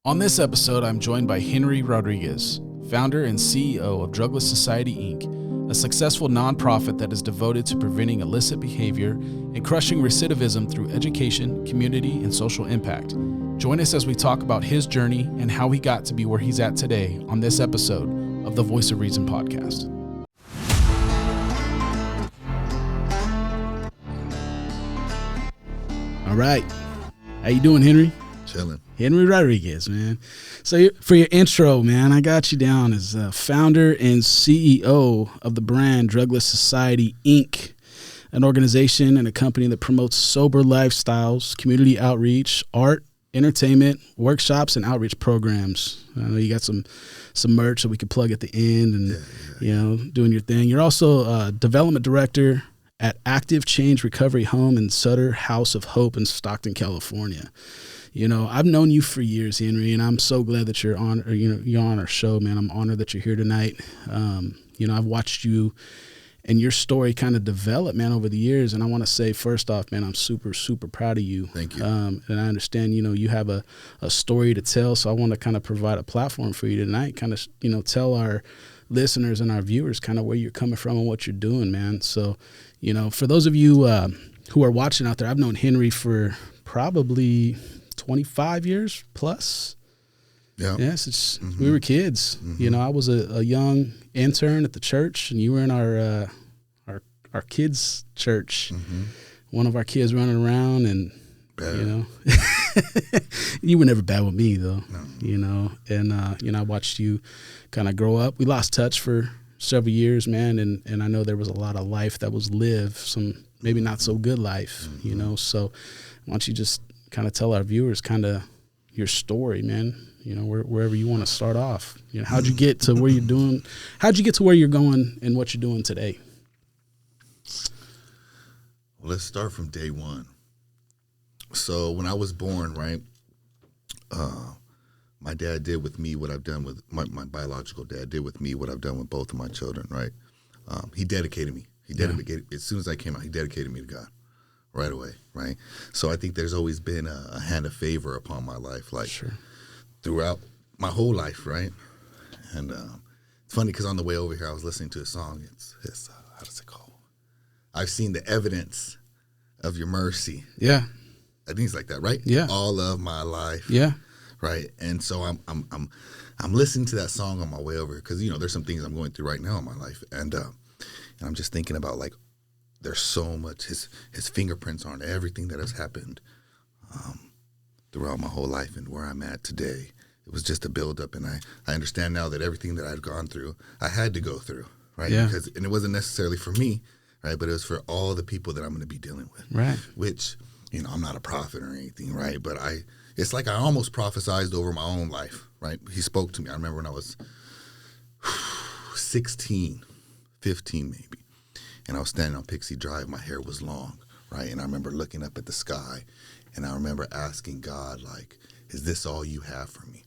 On this episode, I'm joined by Henry Rodriguez, founder and CEO of Drugless Society, Inc., a successful nonprofit that is devoted to preventing illicit behavior and crushing recidivism through education, community, and social impact. Join us as we talk about his journey and how he got to be where he's at today on this episode of the Voice of Reason podcast. All right. How you doing, Henry? Chilling. Henry Rodriguez, man. So for your intro, man, I got you down as founder and CEO of the brand Drugless Society, Inc., an organization and a company that promotes sober lifestyles, community outreach, art, entertainment, workshops, and outreach programs. I know you got some merch that we could plug at the end and, you know, doing your thing. You're also a development director at Active Change Recovery Home in Sutter House of Hope in Stockton, California. You know, I've known you for years, Henry, and I'm so glad that you're on our show, man. I'm honored that you're here tonight. You know, I've watched you and your story kind of develop, man, over the years. And I want to say, first off, man, I'm super, super proud of you. Thank you. And I understand, you know, you have a story to tell. So I want to kind of provide a platform for you tonight, kind of, you know, tell our listeners and our viewers kind of where you're coming from and what you're doing, man. So, you know, for those of you who are watching out there, I've known Henry for probably 25 years plus. Yeah. Yes. We were kids. You know, I was a young intern at the church, and you were in our kids' church. One of our kids running around, and bad. You know, you were never bad with me though. No. You know, and you know, I watched you kind of grow up. We lost touch for several years, man, and I know there was a lot of life that was lived, some maybe not so good life. You know, so why don't you just kind of tell our viewers kind of your story, man, you know, wherever you want to start off. You know, how'd you get to where you're doing? How'd you get to where you're going and what you're doing today? Well, let's start from day one. So when I was born, right, my dad did with me what I've done with my biological dad did with me what I've done with both of my children, right? He dedicated me. As soon as I came out, he dedicated me to God. Right away, right? So I think there's always been a hand of favor upon my life, like throughout my whole life, right? And it's funny because on the way over here, I was listening to a song. It's how does it go? I've seen the evidence of your mercy. Yeah, I think it's like that, right? Yeah, all of my life. Yeah, right. And so I'm listening to that song on my way over because you know there's some things I'm going through right now in my life, and I'm just thinking about like. There's so much, his fingerprints on everything that has happened throughout my whole life and where I'm at today. It was just a buildup, and I understand now that everything that I'd gone through, I had to go through, right? Yeah. And it wasn't necessarily for me, right? But it was for all the people that I'm going to be dealing with. Right. Which, you know, I'm not a prophet or anything, right? But it's like I almost prophesized over my own life, right? He spoke to me. I remember when I was 16, 15 maybe. And I was standing on Pixie Drive. My hair was long, right? And I remember looking up at the sky, and I remember asking God, like, is this all you have for me,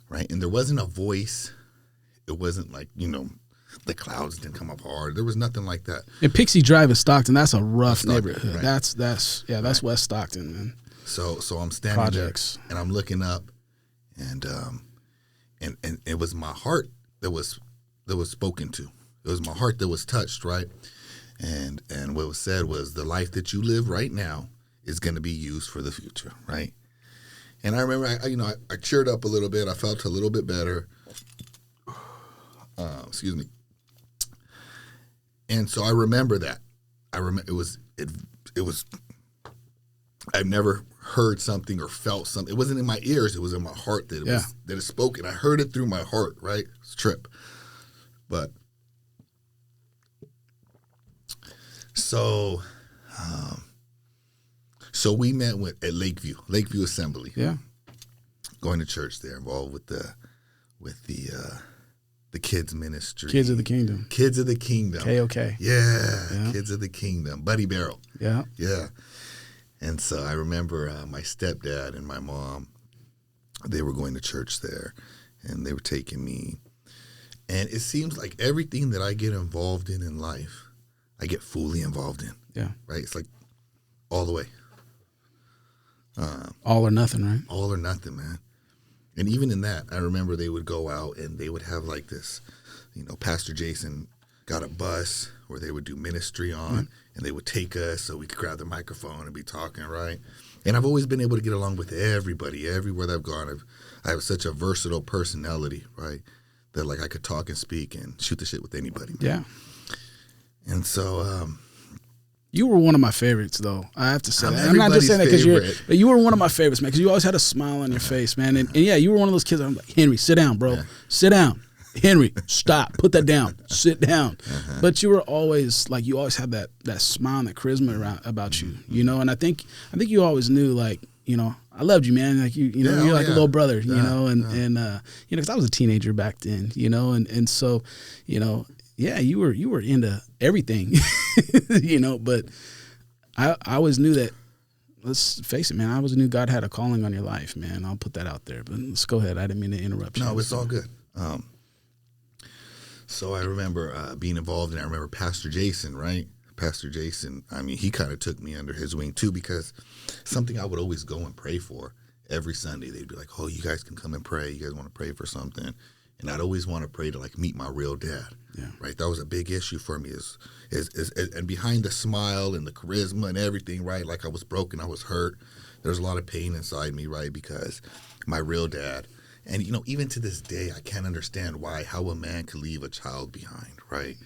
right? And there wasn't a voice. It wasn't like, you know, the clouds didn't come up hard. There was nothing like that. And Pixie Drive in Stockton, that's a rough neighborhood. Right? That's right. West Stockton, man. So I'm standing Projects. there, and I'm looking up, and it was my heart that was spoken to. It was my heart that was touched, right? And what was said was the life that you live right now is going to be used for the future, right? And I remember, I cheered up a little bit. I felt a little bit better. Excuse me. And so I remember that. It was. I've never heard something or felt something. It wasn't in my ears. It was in my heart that it spoke, and I heard it through my heart, right? It's a trip, but. So we met at Lakeview Assembly. Yeah, going to church there, involved with the kids ministry. Kids of the Kingdom. KOK. Yeah, Kids of the Kingdom. Buddy Barrel. Yeah. And so I remember my stepdad and my mom. They were going to church there, and they were taking me. And it seems like everything that I get involved in life. I get fully involved in. Yeah. Right? It's like all the way. All or nothing, right? All or nothing, man. And even in that, I remember they would go out and they would have like this, Pastor Jason got a bus where they would do ministry on, and they would take us so we could grab the microphone and be talking, right? And I've always been able to get along with everybody, everywhere that I've gone. I have such a versatile personality, right? That like I could talk and speak and shoot the shit with anybody. Yeah. And so, you were one of my favorites, though. I have to say that. I'm not just saying that because but you were one of my favorites, man. Because you always had a smile on your face, man. And yeah, you were one of those kids. I'm like, Henry, sit down, bro. Yeah. Sit down. Henry, stop. Put that down. Sit down. But you were always like, you always had that smile and that charisma about you, And I think you always knew, like, I loved you, man. Like you're like a little brother, because I was a teenager back then, and so, yeah, you were into everything, but I always knew that, let's face it, man, I always knew God had a calling on your life, man. I'll put that out there, but let's go ahead. I didn't mean to interrupt you. No, it's all good. So I remember being involved, and I remember Pastor Jason, right? Pastor Jason, I mean, he kind of took me under his wing too, because something I would always go and pray for every Sunday. They'd be like, oh, you guys can come and pray. You guys want to pray for something? And I'd always want to pray to like meet my real dad, right? That was a big issue for me is and behind the smile and the charisma and everything, right? Like I was broken, I was hurt. There's a lot of pain inside me, right? Because my real dad, and even to this day, I can't understand how a man could leave a child behind, right?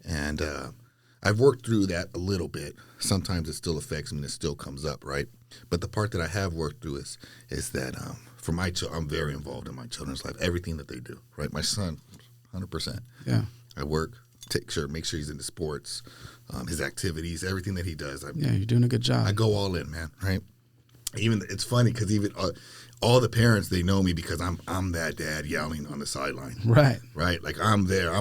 And I've worked through that a little bit. Sometimes it still affects me and it still comes up, right? But the part that I have worked through is that for my children, I'm very involved in my children's life, everything that they do, right? My son, 100%. Yeah. I work, make sure he's into sports, his activities, everything that he does. You're doing a good job. I go all in, man, right? Even it's funny because even all the parents, they know me because I'm that dad yelling on the sideline. Right. Right. Like I'm there.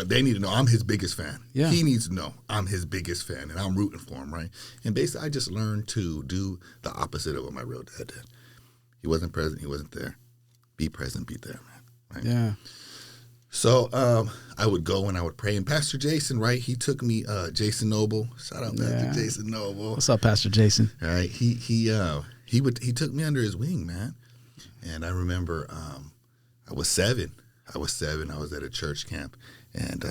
They need to know I'm his biggest fan. Yeah. He needs to know I'm his biggest fan, and I'm rooting for him. Right. And basically, I just learned to do the opposite of what my real dad did. He wasn't present. He wasn't there. Be present. Be there, man. Right? Yeah. So I would go and I would pray. And Pastor Jason, right? He took me. Jason Noble. Shout out Pastor Jason Noble. What's up, Pastor Jason? All right. He took me under his wing, man. And I remember I was 7. I was at a church camp, and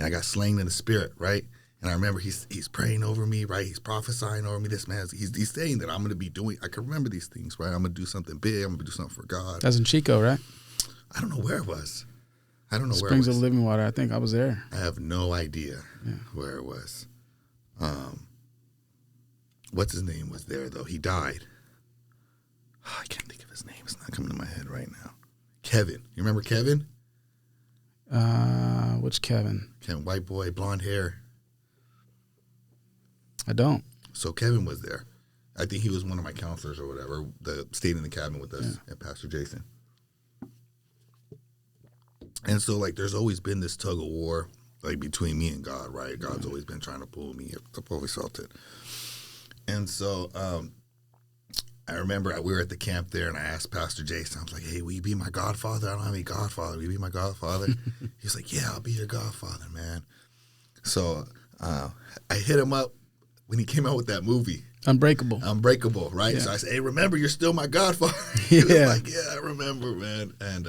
I got slain in the spirit, right? And I remember he's praying over me, right? He's prophesying over me. This man, he's saying that I'm going to be doing. I can remember these things, right? I'm going to do something big. I'm going to do something for God. That's in Chico, right? I don't know where it was. Springs of Living Water. I think I was there. I have no idea where it was. What's his name was there though? He died. I can't think of his name. It's not coming to my head right now. Kevin. You remember Kevin? Which Kevin? Kevin, white boy, blonde hair. I don't. So Kevin was there. I think he was one of my counselors or whatever, stayed in the cabin with us at Pastor Jason. And so, like, there's always been this tug of war, like, between me and God, right? God's always been trying to pull me. I've always felt it. And so, I remember we were at the camp there, and I asked Pastor Jason, I was like, hey, will you be my godfather? I don't have any godfather. Will you be my godfather? He was like, yeah, I'll be your godfather, man. So I hit him up when he came out with that movie. Unbreakable, right? Yeah. So I said, hey, remember, you're still my godfather. He was like, yeah, I remember, man. And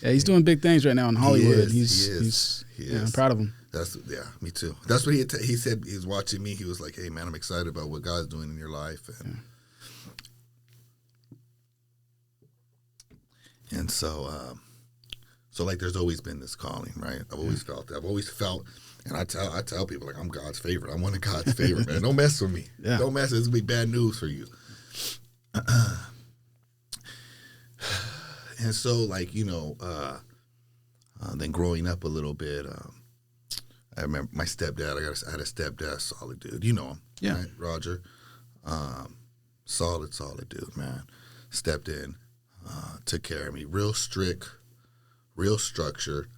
he's doing big things right now in Hollywood. He is. I'm proud of him. Me too. That's what he said. He was watching me. He was like, hey, man, I'm excited about what God's doing in your life. And so like, there's always been this calling, right? I've always felt, and I tell people, like, I'm God's favorite. I'm one of God's favorite, man. Don't mess with me. Yeah. Don't mess. It's gonna be bad news for you. And so, like, then growing up a little bit, I remember my stepdad. I had a stepdad, solid dude. You know him, right? Roger. Solid dude, man. Stepped in. Took care of me. Real strict, real structured.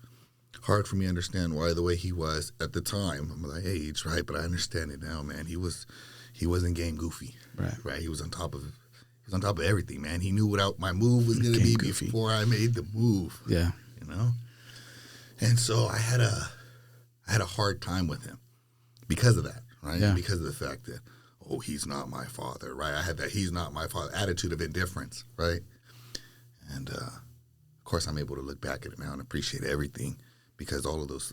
Hard for me to understand why the way he was at the time. I'm my age, right? But I understand it now, man. He wasn't game goofy, right? He was on top of everything, man. He knew what my move was going to be goofy before I made the move. Yeah, And so I had a hard time with him because of that, right? Yeah. Because of the fact that, oh, he's not my father, right? I had that he's not my father attitude of indifference, right? And of course, I'm able to look back at it now and appreciate everything, because all of those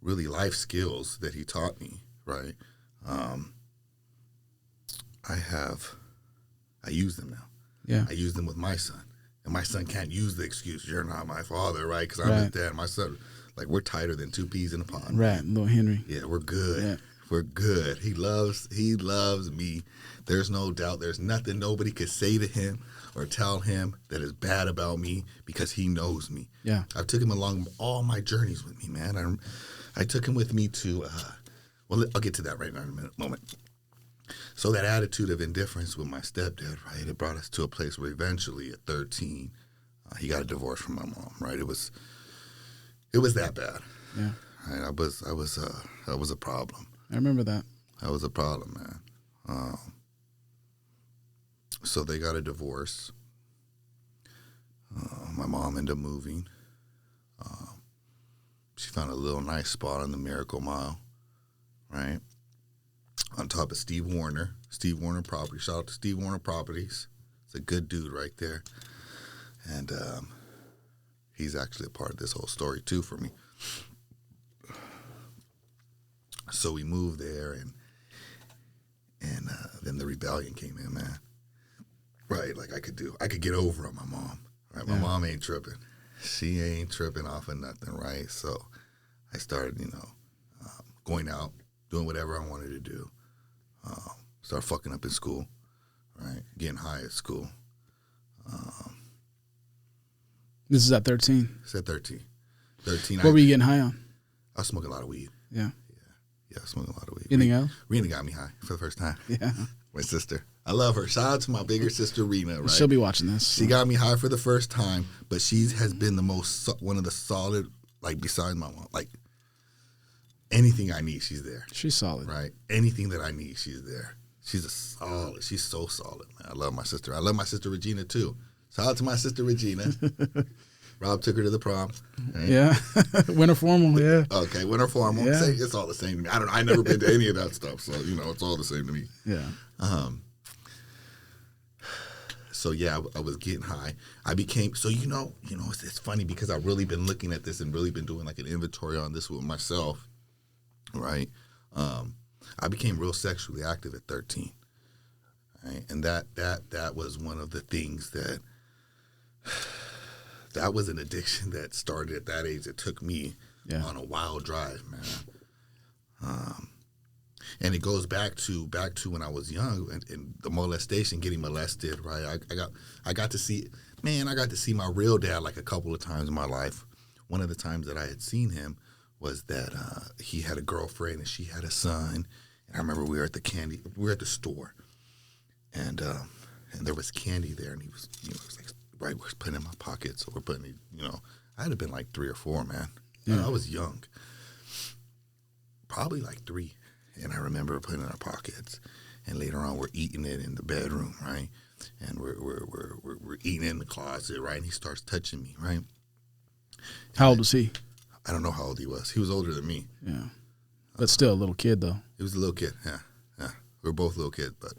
really life skills that he taught me, right? I use them now. Yeah. I use them with my son. And my son can't use the excuse, you're not my father, right? Because I'm Right. his dad. My son, like, we're tighter than two peas in a pod. Right, little Henry. Yeah, we're good. Yeah. We're good. He loves me. There's no doubt. There's nothing nobody could say to him or tell him that is bad about me, because he knows me. Yeah. I've took him along all my journeys with me, man. I took him with me to, well, I'll get to that right now in a moment. So that attitude of indifference with my stepdad, right, it brought us to a place where eventually at 13, he got a divorce from my mom, right? It was that bad. Yeah. Right? I was a problem. I remember that. That was a problem, man. So they got a divorce. My mom ended up moving. She found a little nice spot on the Miracle Mile, right? On top of Steve Warner Properties. Shout out to Steve Warner Properties. It's a good dude right there. And he's actually a part of this whole story too for me. So we moved there, and then the rebellion came in, man. Right, like I could get over on my mom. Right, my mom ain't tripping. She ain't tripping off of nothing, right? So I started, going out, doing whatever I wanted to do. Start fucking up in school, right? Getting high at school. This is at 13. It's at 13. 13. What were you getting high on? I was smoking a lot of weed. Yeah. Yeah, I was smoking a lot of weed. Anything else? Rena got me high for the first time. Yeah. My sister. I love her. Shout out to my bigger sister, Rena, right? She'll be watching this. She got me high for the first time, but she has been one of the solid, like, besides my mom, like, anything I need, she's there. She's solid. Right? Anything that I need, she's there. She's so solid, man. I love my sister. I love my sister Regina too. Shout out to my sister Regina. Rob took her to the prom. Right? Yeah. Winter formal, yeah. Okay, winter formal. Yeah. It's all the same to me. I don't know. I never been to any of that stuff, so it's all the same to me. Yeah. So yeah, I was getting high. I became it's funny because I've really been looking at this and really been doing like an inventory on this with myself, right? I became real sexually active at 13, right? And that was one of the things that was an addiction that started at that age. It took me on a wild drive, man. And it goes back to when I was young and the molestation, getting molested, right? I got to see my real dad like a couple of times in my life. One of the times that I had seen him was that he had a girlfriend and she had a son. And I remember we were at the store, and there was candy there, and he was, it was like, right, we're putting it in my pocket, so we're putting it, I had to been like 3 or 4, man. Yeah. I was young, probably like 3. And I remember putting it in our pockets, and later on we're eating it in the bedroom, right? And we're eating it in the closet, right? And he starts touching me, right? How old was he? I don't know how old he was. He was older than me. Yeah. But still a little kid, though. He was a little kid, yeah. We were both little kids, but...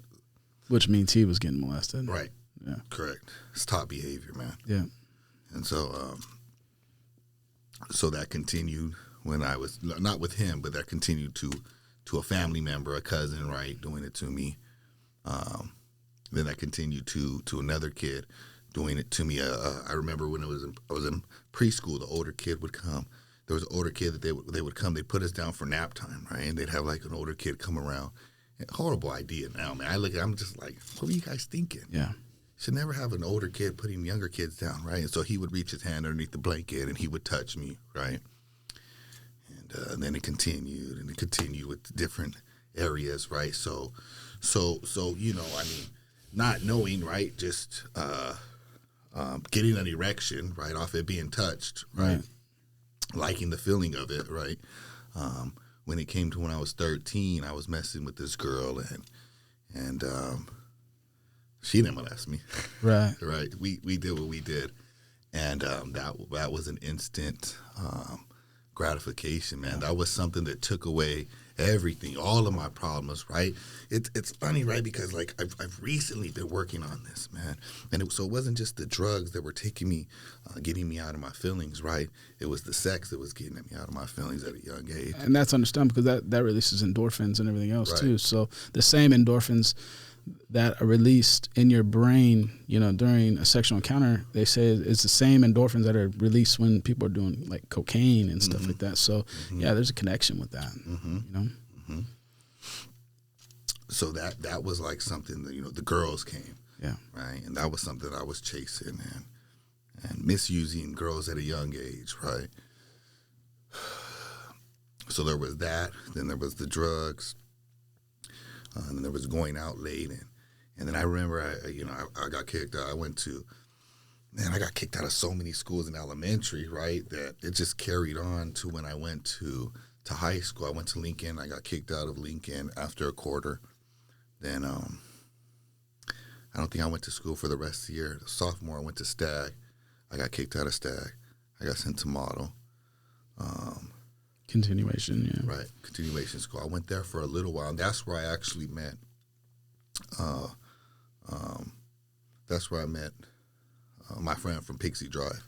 Which means he was getting molested. Right. Yeah. Correct. It's top behavior, man. Yeah. And so that continued when I was, not with him, but that continued to a family member, a cousin, right, doing it to me. Then that continued to another kid doing it to me. I remember when I was in preschool, the older kid would come. There was an older kid that they would come. They'd put us down for nap time, right? And they'd have like an older kid come around. Horrible idea now, man. I'm just like, what were you guys thinking? Yeah. Should never have an older kid putting younger kids down, right? And so he would reach his hand underneath the blanket and he would touch me, right? And then it continued with different areas, right? So, not knowing, right? Just getting an erection, right, off it being touched, right? Liking the feeling of it, right? When it came to when I was 13, I was messing with this girl, and she didn't molest me, right? Right. We did what we did, and that was an instant gratification, man. That was something that took away everything, all of my problems, right? It's funny, right? Because like I've recently been working on this, man, and so it wasn't just the drugs that were taking me, getting me out of my feelings, right? It was the sex that was getting me out of my feelings at a young age, and that's understandable because that releases endorphins and everything else right. too. So the same endorphins that are released in your brain, during a sexual encounter, they say it's the same endorphins that are released when people are doing like cocaine and stuff like that. So yeah, there's a connection with that. So that was like something that, the girls came, yeah, right, and that was something I was chasing and misusing girls at a young age, right. So there was that. Then there was the drugs. And then there was going out late, and then I remember I got kicked out. I got kicked out of so many schools in elementary, right? That it just carried on to when I went to high school. I went to Lincoln. I got kicked out of Lincoln after a quarter. Then I don't think I went to school for the rest of the year. Sophomore, I went to Stag. I got kicked out of Stag. I got sent to Model. Continuation, yeah. Right, continuation school. I went there for a little while, and that's where I actually met. That's where I met my friend from Pixie Drive.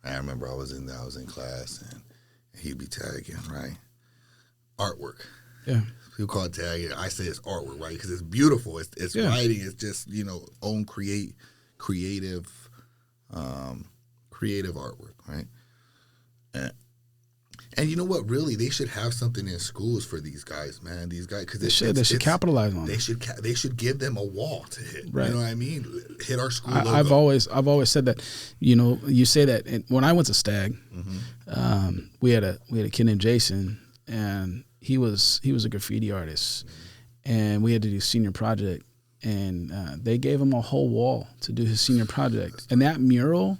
I remember I was in class, and he'd be tagging, right? Artwork. Yeah. People call it tagging. I say it's artwork, right? Because it's beautiful. It's writing. It's just own creative artwork, right? And you know what? Really, they should have something in schools for these guys, man. These guys, because they should capitalize on it. They should give them a wall to hit. Right. You know what I mean? Hit our school logo. I've always said that. You say that. And when I went to Stag, we had a kid named Jason, and he was a graffiti artist, and we had to do senior project, and they gave him a whole wall to do his senior project, and that mural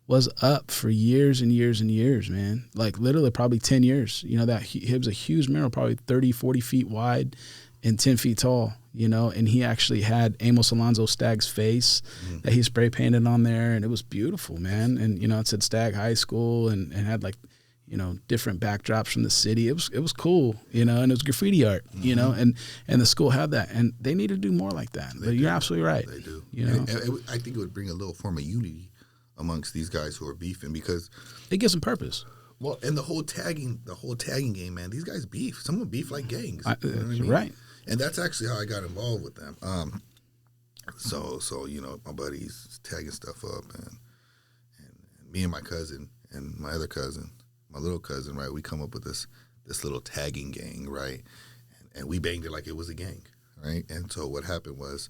was up for years and years and years, man. Like literally probably 10 years. It was a huge mural, probably 30, 40 feet wide and 10 feet tall, and he actually had Amos Alonzo Stagg's face that he spray painted on there, and it was beautiful, man. And, it said Stag High School and had like, different backdrops from the city. It was cool, and it was graffiti art, and the school had that, and they need to do more like that. But you're absolutely right. They do. And I think it would bring a little form of unity amongst these guys who are beefing, because it gives them purpose. Well, and the whole tagging game, man. These guys beef. Some of them beef like gangs. You know what I mean? Right. And that's actually how I got involved with them. So my buddies tagging stuff up, and me and my cousin and my other cousin, my little cousin, right? We come up with this little tagging gang, right? And we banged it like it was a gang, right? And so what happened was,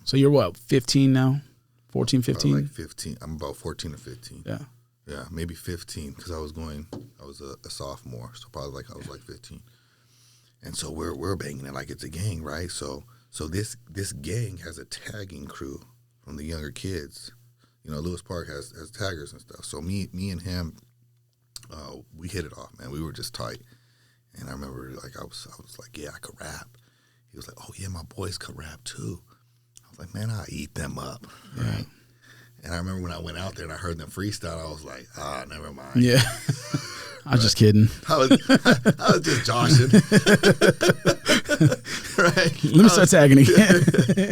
so you're what, 15 now? 14, 15? Like 15. I'm about 14 or 15. Yeah. Yeah, maybe 15, because I was a sophomore, so probably like I was like 15. And so we're banging it like it's a gang, right? So this gang has a tagging crew from the younger kids. Lewis Park has taggers and stuff. So me and him, we hit it off, man. We were just tight. And I remember I was like, yeah, I could rap. He was like, oh yeah, my boys could rap too. I was like, man, I'll eat them up, right? And I remember when I went out there and I heard them freestyle, I was like, never mind. Yeah. I was just kidding. I was just joshing. Right? Let me start tagging again.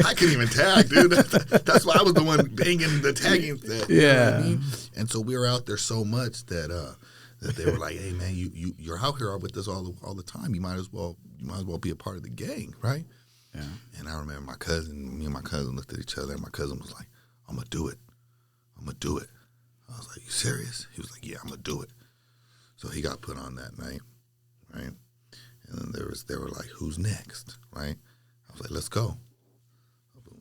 I couldn't even tag, dude. That's why I was the one banging the tagging thing. Yeah. You know what I mean? And so we were out there so much that they were like, hey man, you're out here with us all the time. You might as well be a part of the gang, right? Yeah. And I remember me and my cousin looked at each other, and my cousin was like, I'm gonna do it. I was like, you serious? He was like, yeah, I'm gonna do it. So he got put on that night, right? And then they were like, who's next, right? I was like, let's go.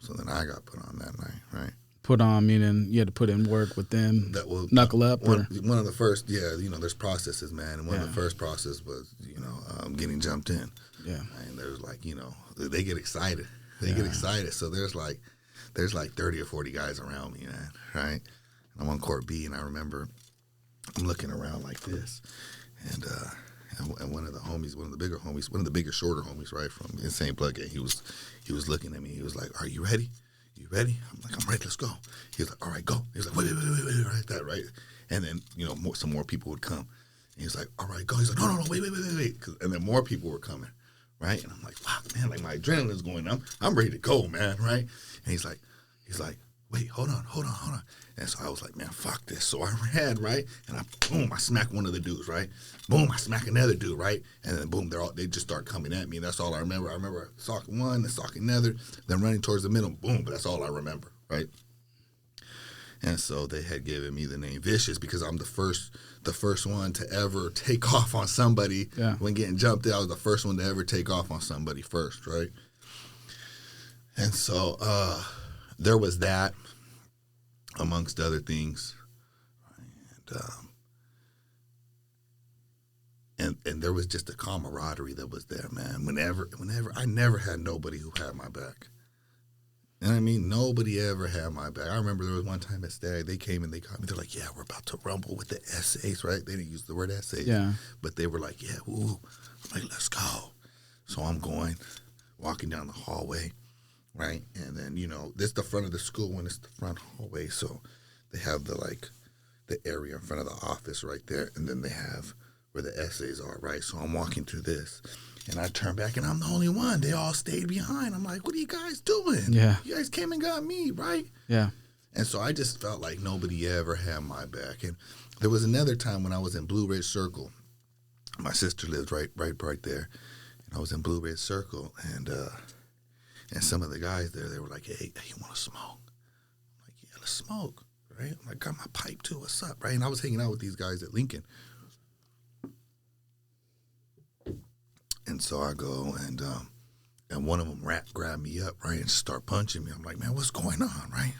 So then I got put on that night, right? Put on meaning you had to put in work with them, knuckle up? One of the first, there's processes, man. And one of the first process was, getting jumped in. Yeah. And there's like, they get excited. Get excited. So there's like 30 or 40 guys around me, man, right? And I'm on court B, and I remember I'm looking around like this, and one of the bigger, shorter homies, right, from Insane Blood Gang, he was looking at me. He was like, "Are you ready? You ready?" I'm like, "I'm ready. Let's go." He was like, "All right, go." He was like, "Wait, right, that right." And then some more people would come, He's like, all right, go. He's like, no, wait. And then more people were coming, right? And I'm like, fuck, man, like my adrenaline's going. I'm ready to go, man, right? And he's like, wait, hold on. And so I was like, man, fuck this. So I ran, right? And I smack one of the dudes, right? Boom, I smack another dude, right? And then boom, they just start coming at me. And that's all I remember. I remember socking one, then socking another, then running towards the middle, boom, but that's all I remember, right? And so they had given me the name Vicious because I'm the first one to ever take off on somebody. Yeah. When getting jumped at, I was the first one to ever take off on somebody first, right? And so there was that, amongst other things. And there was just a camaraderie that was there, man. Whenever I never had nobody who had my back. You know what I mean? Nobody ever had my back. I remember there was one time at Stag, they came and they got me. They're like, yeah, we're about to rumble with the essays, right? They didn't use the word essays. Yeah. But they were like, yeah, woo. I'm like, let's go. So I'm going, walking down the hallway, right? And then, this is the front of the school and it's the front hallway. So they have the area in front of the office right there. And then they have where the essays are, right? So I'm walking through this. And I turn back, and I'm the only one. They all stayed behind. I'm like, what are you guys doing? Yeah. You guys came and got me, right? Yeah. And so I just felt like nobody ever had my back. And there was another time when I was in Blue Ridge Circle. My sister lived right there. And I was in Blue Ridge Circle, and some of the guys there, they were like, hey, you want to smoke? I'm like, yeah, let's smoke, right? I'm like, got my pipe too. What's up, right? And I was hanging out with these guys at Lincoln. And so I go, and one of them grabbed me up, right, and start punching me. I'm like, man, what's going on, right?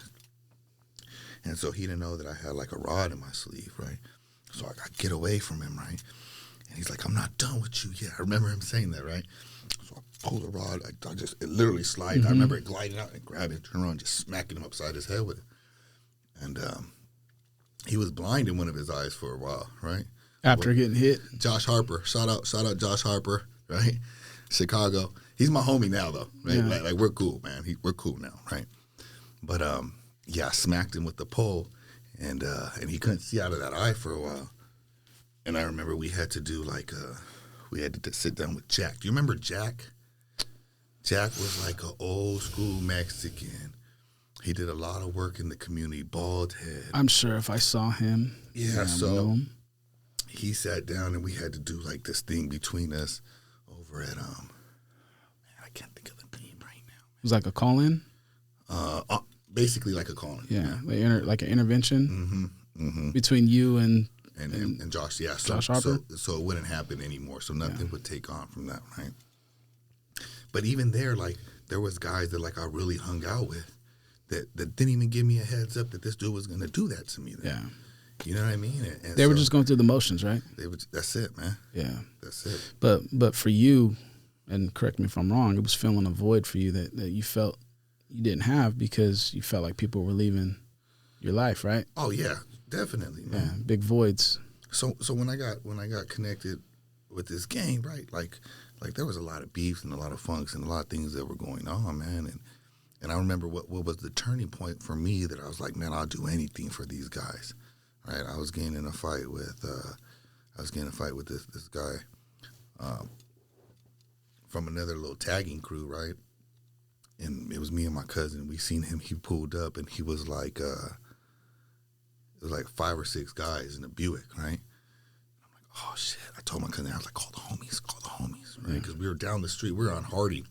And so he didn't know that I had like a rod in my sleeve, right? So I got to get away from him, right? And he's like, I'm not done with you yet. I remember him saying that, right? So I pull the rod. It literally slid. I remember it gliding out and grabbing it, turn around, just smacking him upside his head with it. And he was blind in one of his eyes for a while, right? After getting hit. Josh Harper. Shout out Josh Harper. Right, Chicago. He's my homie now, though. Right, Yeah. like we're cool, man. We're cool now, right? But I smacked him with the pole, and he couldn't see out of that eye for a while. And I remember we had to do we had to sit down with Jack. Do you remember Jack? Jack was like an old school Mexican. He did a lot of work in the community. Bald head. I'm sure if I saw him. Yeah, I so know him. he sat down and we had to do like this thing between us. Over at I can't think of the name right now. It was like a call-in. Basically like a call-in. Yeah. Like an intervention. Mm-hmm. Between you and Josh. Yeah. Josh Harper. So it wouldn't happen anymore. So nothing would take on from that, right? But even there, like there was guys that like I really hung out with that didn't even give me a heads up that this dude was going to do that to me. Then. Yeah. You know what I mean? And they were just going through the motions, right? That's it, man. Yeah. That's it. But for you, and correct me if I'm wrong, it was filling a void for you that you felt you didn't have because you felt like people were leaving your life, right? Oh yeah, definitely, man. Yeah, big voids. So when I got connected with this gang, right? Like there was a lot of beefs and a lot of funks and a lot of things that were going on, man. And I remember what was the turning point for me that I was like, man, I'll do anything for these guys. Right, I was getting in a fight with this guy from another little tagging crew, right? And it was me and my cousin. We seen him. He pulled up, and he was like, it was like 5 or 6 guys in a Buick, right? I'm like, oh shit! I told my cousin, I was like, call the homies, right? Because we were down the street. We were on Hardy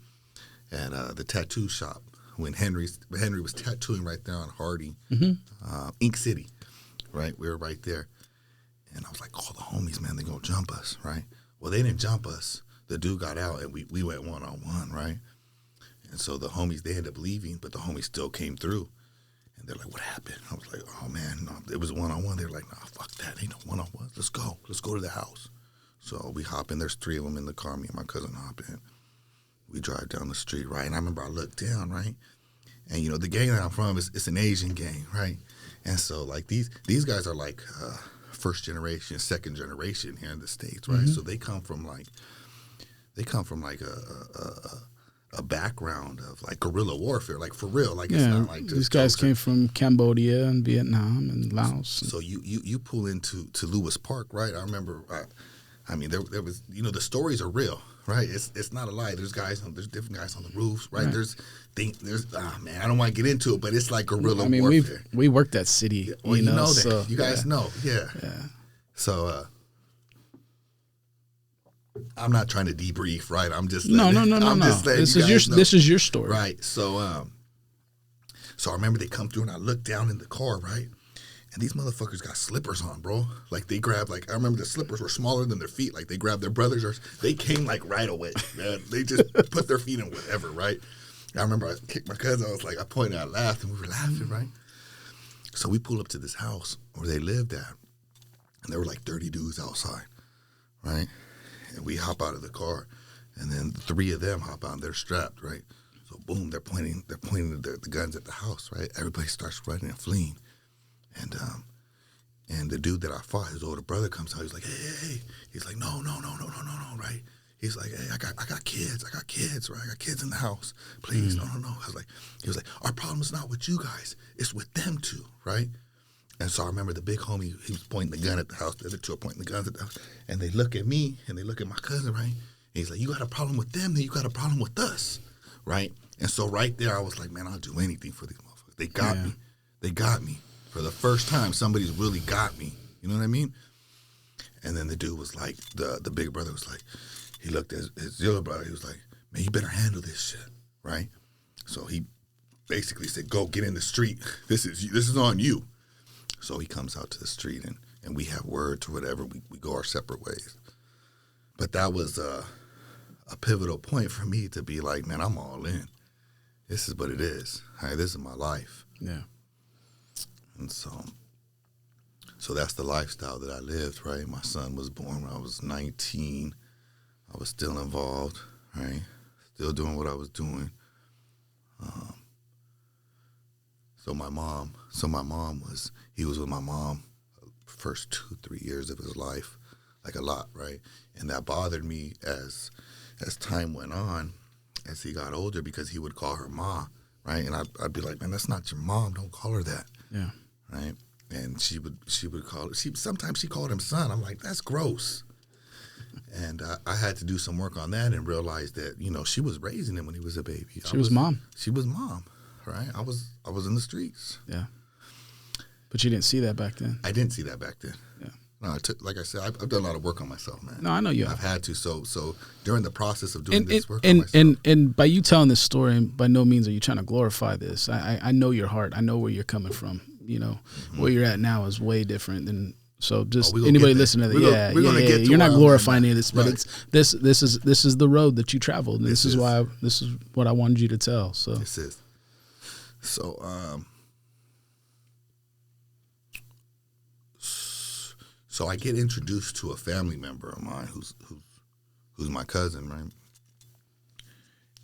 at the tattoo shop when Henry was tattooing right there on Hardy, Ink City. Right, we were right there, and I was like, "Call the homies, man. They gonna jump us, right?" Well, they didn't jump us. The dude got out, and we went 1-on-1, right? And so the homies, they ended up leaving, but the homies still came through, and they're like, "What happened?" I was like, "Oh man, no, it was 1-on-1." They're like, "Nah, fuck that. Ain't no 1-on-1. Let's go to the house." So we hop in. There's 3 of them in the car. Me and my cousin hop in. We drive down the street, right? And I remember I looked down, right? And the gang that I'm from it's an Asian gang, right? And so, like, these guys are, like, first generation, second generation here in the States, right? So they come from, like, a background of like guerrilla warfare, like for real. Like it's Yeah, not like just these guys jokes. came from Cambodia and Vietnam and Laos. So you pull into Lewis Park, right? I remember. I mean, there was, the stories are real, right? It's not a lie. There's different guys on the roofs, right? Man, I don't want to get into it, but it's like guerrilla warfare. We worked that city, Well, you know that. So, you guys know, yeah. Yeah. So I'm not trying to debrief, right? I'm just No. This is your story, right? So I remember they come through and I look down in the car, right? And these motherfuckers got slippers on, bro. Like they grabbed, I remember the slippers were smaller than their feet. Like they grabbed their brothers, or they came like right away, man. They just put their feet in whatever, right? I remember I kicked my cousin. I pointed out, laughed, and we were laughing, right? So we pull up to this house where they lived at, and there were like 30 dudes outside, right? And we hop out of the car, and then 3 of them hop out, and they're strapped, right? So boom, they're pointing the guns at the house, right? Everybody starts running and fleeing. And the dude that I fought, his older brother, comes out. He's like, hey. He's like, no, right? He's like, hey, I got kids, right? I got kids in the house. Please, no. He was like, our problem is not with you guys. It's with them too, right? And so I remember the big homie, he was pointing the gun at the house. The other 2 are pointing the guns at the house. And they look at me, and they look at my cousin, right? And he's like, you got a problem with them, then you got a problem with us, right? And so right there, I was like, man, I'll do anything for these motherfuckers. They got me. They got me. For the first time, somebody's really got me. You know what I mean? And then the dude was like, the big brother was like, he looked at his younger brother. He was like, man, you better handle this shit, right? So he basically said, go get in the street. This is on you. So he comes out to the street, and we have words or whatever. We go our separate ways. But that was a pivotal point for me to be like, man, I'm all in. This is what it is. Hey, this is my life. Yeah. And so that's the lifestyle that I lived, right? My son was born when I was 19. I was still involved, right? Still doing what I was doing. So my mom he was with my mom the first 2-3 years of his life, like a lot, right? And that bothered me as time went on, as he got older, because he would call her Ma, right? And I'd be like, man, that's not your mom. Don't call her that. Yeah. Right? And she would call it. Sometimes she called him son. I'm like, that's gross. And I had to do some work on that and realize that she was raising him when he was a baby. She was mom. She was mom, right? I was in the streets. Yeah. But you didn't see that back then. I didn't see that back then. Yeah. No, like I said, I've done a lot of work on myself, man. No, I know you have. I've had to. So during the process of doing this work on myself. And by you telling this story, by no means are you trying to glorify this. I know your heart. I know where you're coming from. Where you're at now is way different than. So just anybody listening to that, you're not glorifying any of this, but right. This is the road that you traveled. And this is what I wanted you to tell. So this is. So So I get introduced to a family member of mine who's my cousin, right?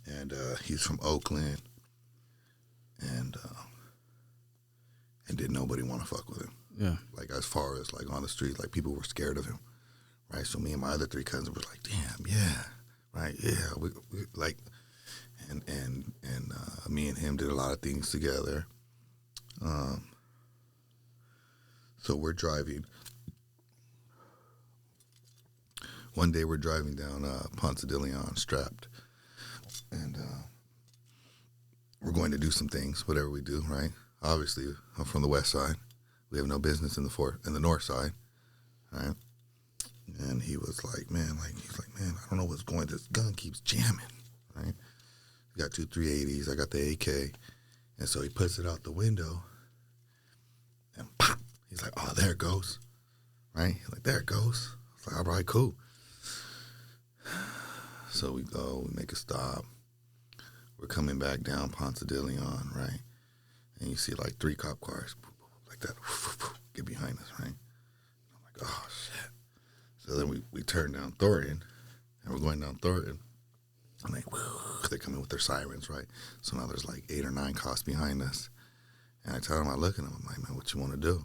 And he's from Oakland, and didn't nobody want to fuck with him. Yeah. Like as far as like on the street, like people were scared of him, right? So me and my other 3 cousins were like, damn, yeah, right, yeah, we like, and me and him did a lot of things together. So we're driving. One day we're driving down Ponce de Leon strapped, and we're going to do some things, whatever we do, right? Obviously, I'm from the west side. We have no business in the north side, right? And he was like, man, I don't know what's going on. This gun keeps jamming, right? He got 2 380s. I got the AK. And so he puts it out the window, and pop! He's like, oh, there it goes, right? He's like, there it goes. I was like, all right, cool. So we go, we make a stop. We're coming back down Ponce de Leon, right? And you see like 3 cop cars, like that, get behind us, right? I'm like, oh, shit. So then we turn down Thornton, and we're going down Thornton. And they come in with their sirens, right? So now there's like 8 or 9 cops behind us. And I tell him, I look at him, I'm like, man, what you want to do?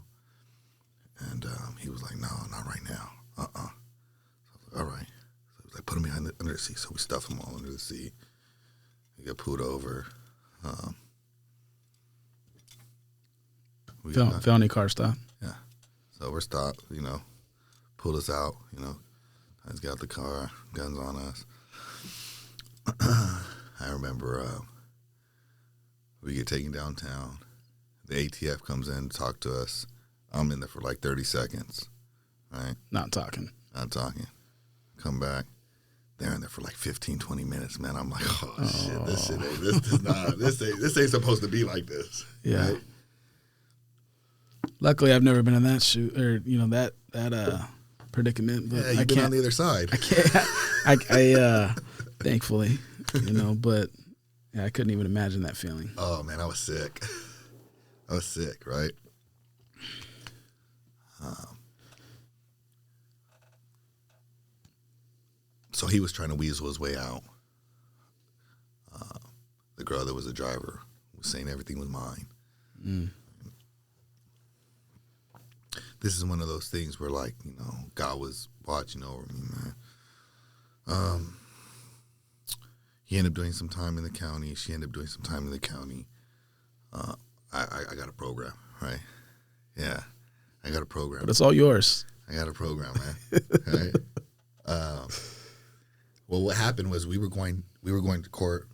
And he was like, no, not right now. So I was like, all right. So he was like, put him under the seat. So we stuff him all under the seat. We get pulled over. Felony car stop. Yeah. So we're stopped, pulled us out, guys got the car, guns on us. I remember we get taken downtown. The ATF comes in to talk to us. I'm in there for like 30 seconds, right? Not talking. Come back. They're in there for like 15, 20 minutes, man. I'm like, shit, this ain't supposed to be like this. Yeah. Right? Luckily, I've never been in that that predicament. But Yeah, you've been on the other side. I can't. Thankfully, but yeah, I couldn't even imagine that feeling. Oh man, I was sick. Right? So he was trying to weasel his way out. The girl that was the driver was saying everything was mine. Mm. This is one of those things where, like, God was watching over me, man. He ended up doing some time in the county. She ended up doing some time in the county. I got a program, right? Yeah, I got a program. But it's all yours. I got a program, man. Right? Well, what happened was we were going to court.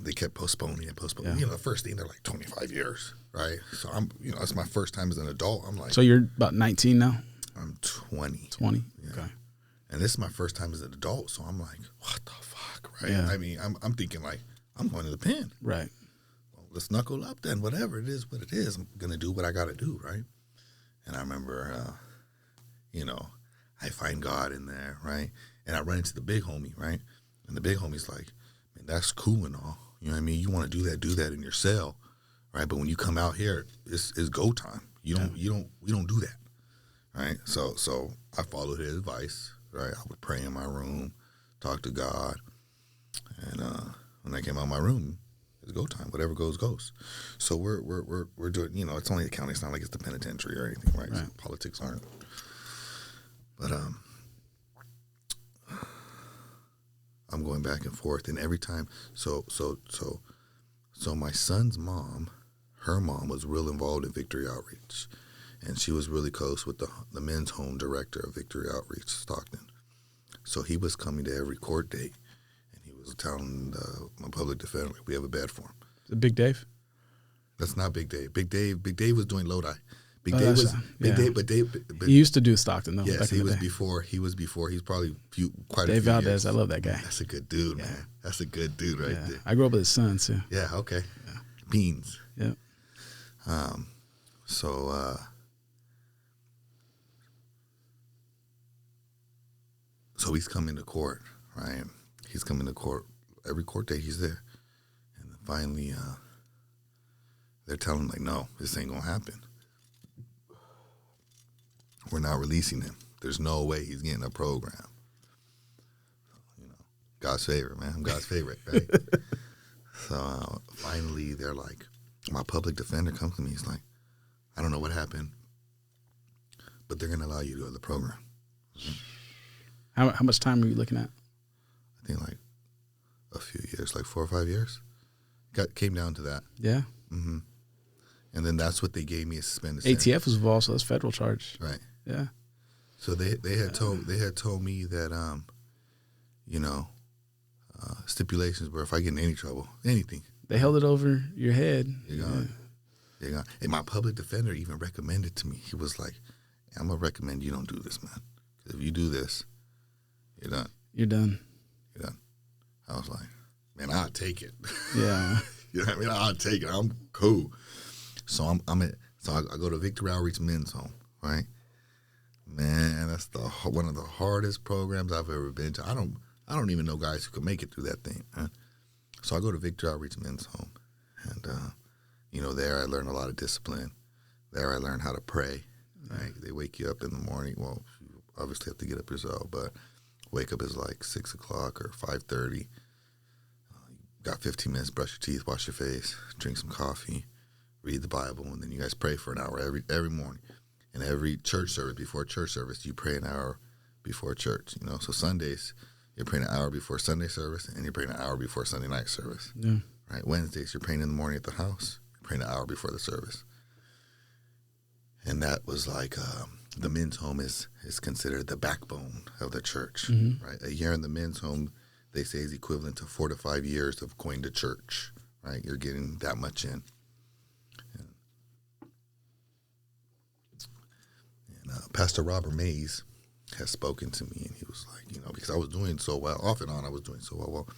They kept postponing and postponing. Yeah. The first thing, they're like 25 years, right? So I'm, that's my first time as an adult. I'm like, so you're about 19 now? I'm 20. 20. Yeah. Okay. And this is my first time as an adult, so I'm like, what the fuck, right? Yeah. I mean, I'm thinking like, I'm going to the pen. Right. Well, let's knuckle up then. Whatever it is, what it is. I'm gonna do what I got to do, right? And I remember, I find God in there, right? And I run into the big homie, right? And the big homie's like, man, that's cool and all. You know what I mean? You want to do that in your cell, right? But when you come out here, it's go time. We don't do that, right? So I followed his advice, right? I would pray in my room, talk to God, and when I came out of my room, it's go time. Whatever goes, goes. So we're doing. It's only the county. It's not like it's the penitentiary or anything, right? So politics aren't. But I'm going back and forth, and every time, so my son's mom, her mom was real involved in Victory Outreach, and she was really close with the men's home director of Victory Outreach, Stockton. So he was coming to every court date, and he was telling my public defender, like, we have a bed for him. Is it Big Dave? That's not Big Dave. Big Dave was doing Lodi. Big Dave was Big Dave, but he used to do Stockton though. Yes, he was before. He's probably quite Dave a few Valdez. years. I love that guy. That's a good dude, man. That's a good dude right there. I grew up with his son too. Yeah. Okay. Yeah. Beans. Yeah. So he's coming to court, right? He's coming to court every court day. He's there, and then finally, they're telling him like, no, this ain't gonna happen. We're not releasing him. There's no way he's getting a program. God's favorite, man. I'm God's favorite, right? So finally, they're like, my public defender comes to me. He's like, I don't know what happened, but they're gonna allow you to go to the program. How much time are you looking at? I think like a few years, like 4 or 5 years. Came down to that. Yeah. Mm-hmm. And then that's what they gave me a suspended ATF sentence. was involved, so that's federal charge. Right. Yeah. So they had told me that stipulations were if I get in any trouble, anything. They held it over your head. You're gone. You're gone. And my public defender even recommended to me. He was like, I'm gonna recommend you don't do this, man. Because if you do this, you're done. You're done. You're done. I was like, man, I'll take it. Yeah. You know what I mean? I'll take it. I'm cool. So I go to Victory Outreach Men's Home, right? Man, that's one of the hardest programs I've ever been to. I don't even know guys who can make it through that thing. Right? So I go to Victory Outreach Men's Home, and there I learn a lot of discipline. There I learn how to pray. Right? They wake you up in the morning. Well, you obviously have to get up yourself, but wake up is like 6 o'clock or 5:30. Got 15 minutes, brush your teeth, wash your face, drink some coffee, read the Bible, and then you guys pray for an hour every morning. And every church service, before church service, you pray an hour before church. So Sundays, You're praying an hour before Sunday service, and you're praying an hour before Sunday night service. Yeah. Right? Wednesdays, you're praying in the morning at the house. You're praying an hour before the service. And that was like the men's home is considered the backbone of the church. Mm-hmm. Right? A year in the men's home, they say, is equivalent to 4 to 5 years of going to church. Right? You're getting that much in. And Pastor Robert Mays has spoken to me, and he was like, because I was doing so well, off and on, I was doing so well. Well,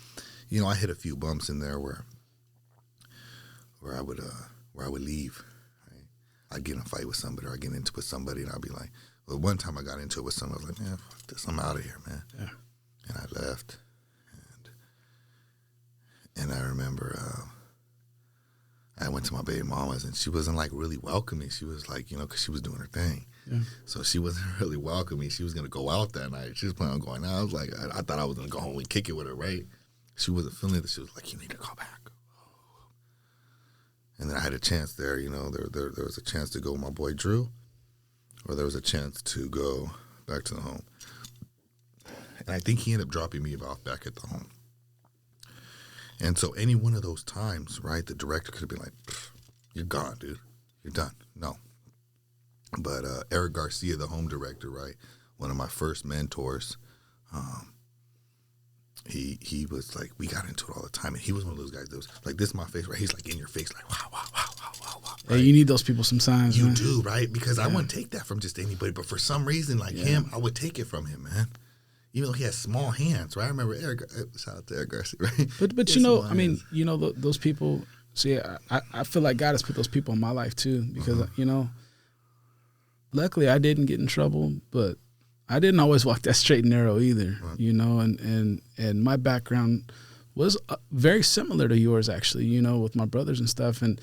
I hit a few bumps in there where I would leave. Right? I'd get in a fight with somebody, or I'd get into it with somebody, and I'd be like, well, one time I got into it with somebody, I was like, man, fuck this, I'm out of here, man. Yeah. And I left, and I remember I went to my baby mama's, and she wasn't like really welcoming. She was like, because she was doing her thing. Yeah. So she wasn't really welcoming. She was going to go out that night. She was planning on going out. I was like, I thought I was going to go home and kick it with her, right? She wasn't feeling it. She was like, you need to go back. And then I had a chance there, there was a chance to go with my boy Drew, or there was a chance to go back to the home. And I think he ended up dropping me off back at the home. And so any one of those times, right, the director could have been like, you're gone, dude. You're done. No. But Eric Garcia, the home director, right, one of my first mentors, he was like, we got into it all the time. And he was one of those guys that was like, this is my face, right? He's like in your face, like, wow, wow, wow, wow, wow, wow. Right? Hey, you need those people sometimes, You man. do, right? Because I wouldn't take that from just anybody. But for some reason, like him, I would take it from him, man. Even though he has small hands, right? I remember Eric, shout out to Eric Garcia, right? But I mean, those people, see, I feel like God has put those people in my life too, because, luckily I didn't get in trouble, but I didn't always walk that straight and narrow either, right. And my background was very similar to yours, actually, with my brothers and stuff. And,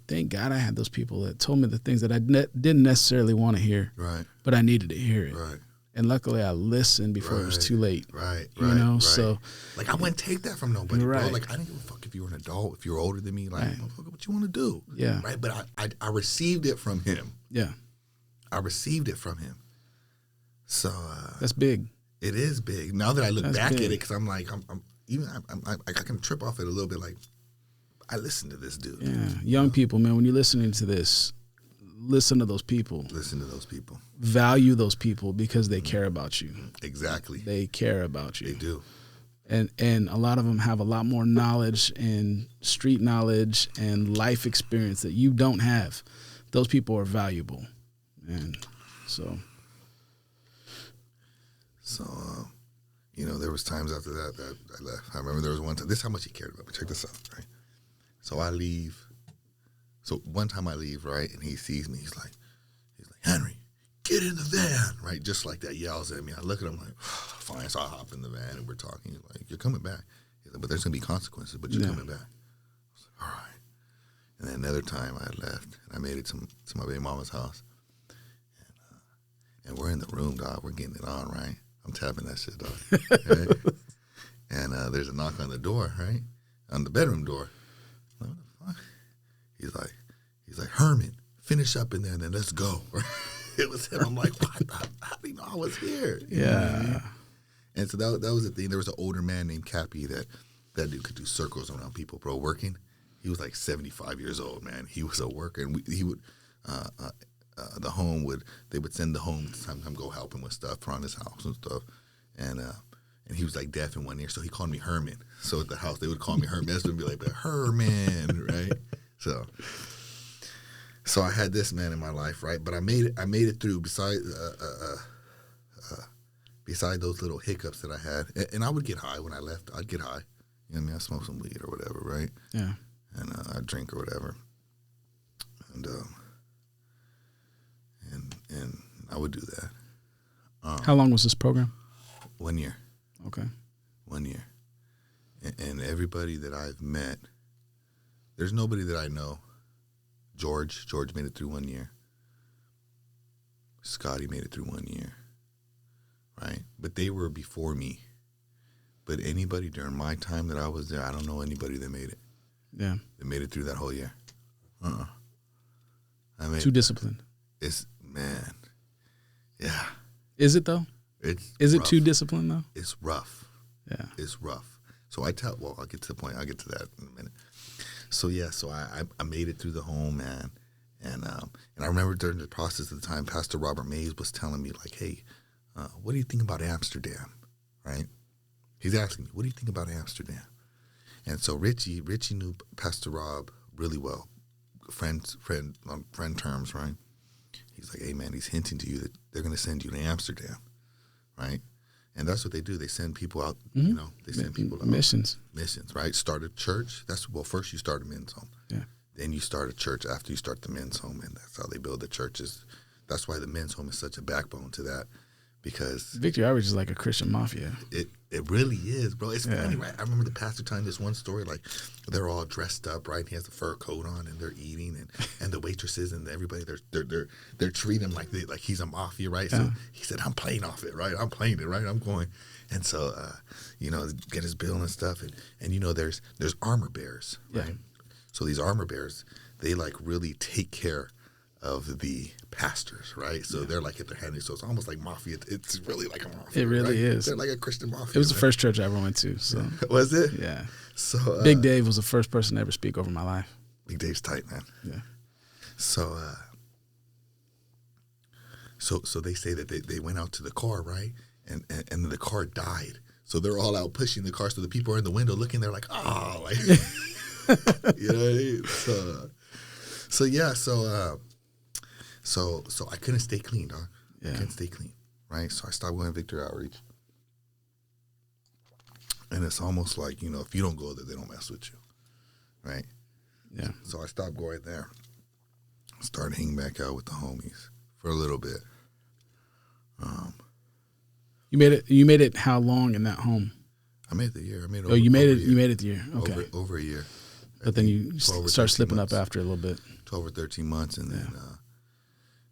thank God I had those people that told me the things that I didn't necessarily want to hear, right? But I needed to hear it. Right. And luckily I listened before it was too late. Right. Right. So. Like, I wouldn't take that from nobody, right. bro. Like, I didn't give a fuck if you were an adult, if you were older than me. Like, motherfucker, what you want to do? Yeah. Right? But I received it from him. Yeah. I received it from him. So. That's big. It is big. Now that I look back big. at it, because I'm like, I can trip off it a little bit. Like, I listened to this dude. Yeah. Young people, man, when you're listening to this, listen to those people. Listen to those people. Value those people because they care about you. Exactly. They care about you. They do. And a lot of them have a lot more knowledge and street knowledge and life experience that you don't have. Those people are valuable. And so. So, there was times after that I left. I remember there was one time. This is how much he cared about me. Check this out, right? So I leave. So one time I leave, right, and he sees me. He's like, Henry, get in the van, right? Just like that, yells at me. I look at him like, fine. So I hop in the van and we're talking. He's like, you're coming back. He's like, but there's gonna be consequences, but you're coming back. I was like, all right. And then another time I left and I made it to my baby mama's house, and we're in the room, dog. We're getting it on, right? I'm tapping that shit, dog. Right? And there's a knock on the door, right? On the bedroom door. I'm like, what the fuck? He's like, Herman, finish up in there and then let's go. It was him. I'm like, what? How do you know I was here? You know what I mean? And so that was the thing. There was an older man named Cappy that dude could do circles around people, bro, working. He was like 75 years old, man. He was a worker. And he would, they would send the home to sometimes go help him with stuff around his house and stuff. And he was like deaf in one ear, so he called me Herman. So at the house, they would call me Herman. That's would be like, Herman, right? So I had this man in my life, right? But I made it through. Beside those little hiccups that I had, and I would get high when I left. I'd get high. You know what I mean? I smoke some weed or whatever, right? Yeah. And I'd drink or whatever. And I would do that. How long was this program? 1 year. Okay. 1 year. And everybody that I've met, there's nobody that I know. George made it through 1 year. Scotty made it through 1 year. Right? But they were before me. But anybody during my time that I was there, I don't know anybody that made it. Yeah. That made it through that whole year. Too disciplined. It's, man. Yeah. Is it though? Is it too disciplined though? It's rough. Yeah. It's rough. So I'll get to the point. I'll get to that in a minute. So I made it through the home, man. And I remember during the process of the time, Pastor Robert Mays was telling me, like, hey, what do you think about Amsterdam, right? He's asking me, what do you think about Amsterdam? And so Richie knew Pastor Rob really well, friend on friend terms, right? He's like, hey, man, he's hinting to you that they're going to send you to Amsterdam, right? And that's what they do. They send people out, you know, they send people out. Missions, right? Start a church. First you start a men's home. Yeah. Then you start a church after you start the men's home, and that's how they build the churches. That's why the men's home is such a backbone to that, because Victory Outreach is like a Christian mafia. It really is, bro. It's funny, right? I remember the pastor telling this one story, like they're all dressed up, right? He has a fur coat on, and they're eating, and the waitresses and everybody, they're treating him like he's a mafia, right? So he said, I'm playing off it, right? I'm playing it, right? I'm going, and so you know, get his bill and stuff, and you know, there's armor bearers, right? Yeah. So these armor bearers, they like really take care of the pastors, right? So they're like at their handy. So it's almost like mafia. It's really like a mafia. It really is. They're like a Christian mafia. It was the first church I ever went to. So was it? Yeah. So Big Dave was the first person to ever speak over my life. Big Dave's tight, man. Yeah. So so they say that they went out to the car, right? And the car died. So they're all out pushing the car. So the people are in the window looking. They're like, oh, like. You know what I mean? So I couldn't stay clean, dog. Yeah. I couldn't stay clean, right? So I stopped going to Victory Outreach. And it's almost like, you know, if you don't go there, they don't mess with you, right? Yeah. So I stopped going there. Started hanging back out with the homies for a little bit. You made it how long in that home? I made the year. You made it the year. Okay. Over a year. But then you start slipping up after a little bit. 12 or 13 months, and then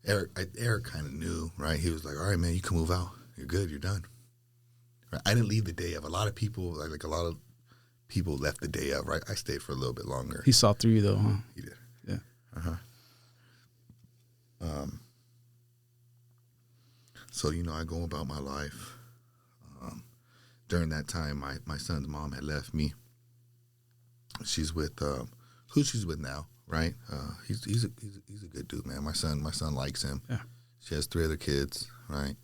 Eric kind of knew, right? He was like, all right, man, you can move out. You're good. You're done. Right? I didn't leave the day of. A lot of people, like a lot of people left the day of, right? I stayed for a little bit longer. He saw through you, though, huh? He did. Yeah. So, you know, I go about my life. During that time, my son's mom had left me. She's with who she's with now, right? He's a good dude, man. My son likes him. Yeah. She has 3 other kids, right?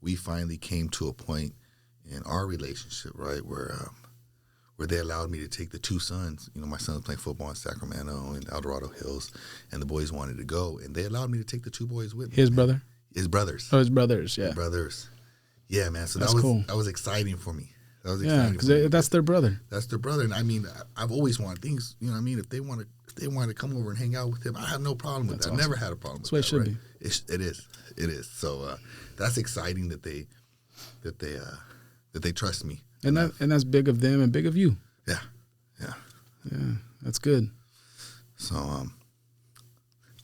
We finally came to a point in our relationship, right, where they allowed me to take the 2 sons. You know, my son was playing football in Sacramento and El Dorado Hills, and the boys wanted to go, and they allowed me to take the 2 boys with me. His brother? His brothers. Oh, his brothers, yeah. His brothers. Yeah, man. So That's cool. That was exciting for me. That was Yeah, exciting because that's their brother. That's their brother. And I mean, I've always wanted things, you know what I mean? If they want to come over and hang out with him, I have no problem with that. Awesome. I've never had a problem with that. That's the way it should be. It is. So that's exciting that they trust me. And that's big of them and big of you. Yeah. Yeah, that's good. So,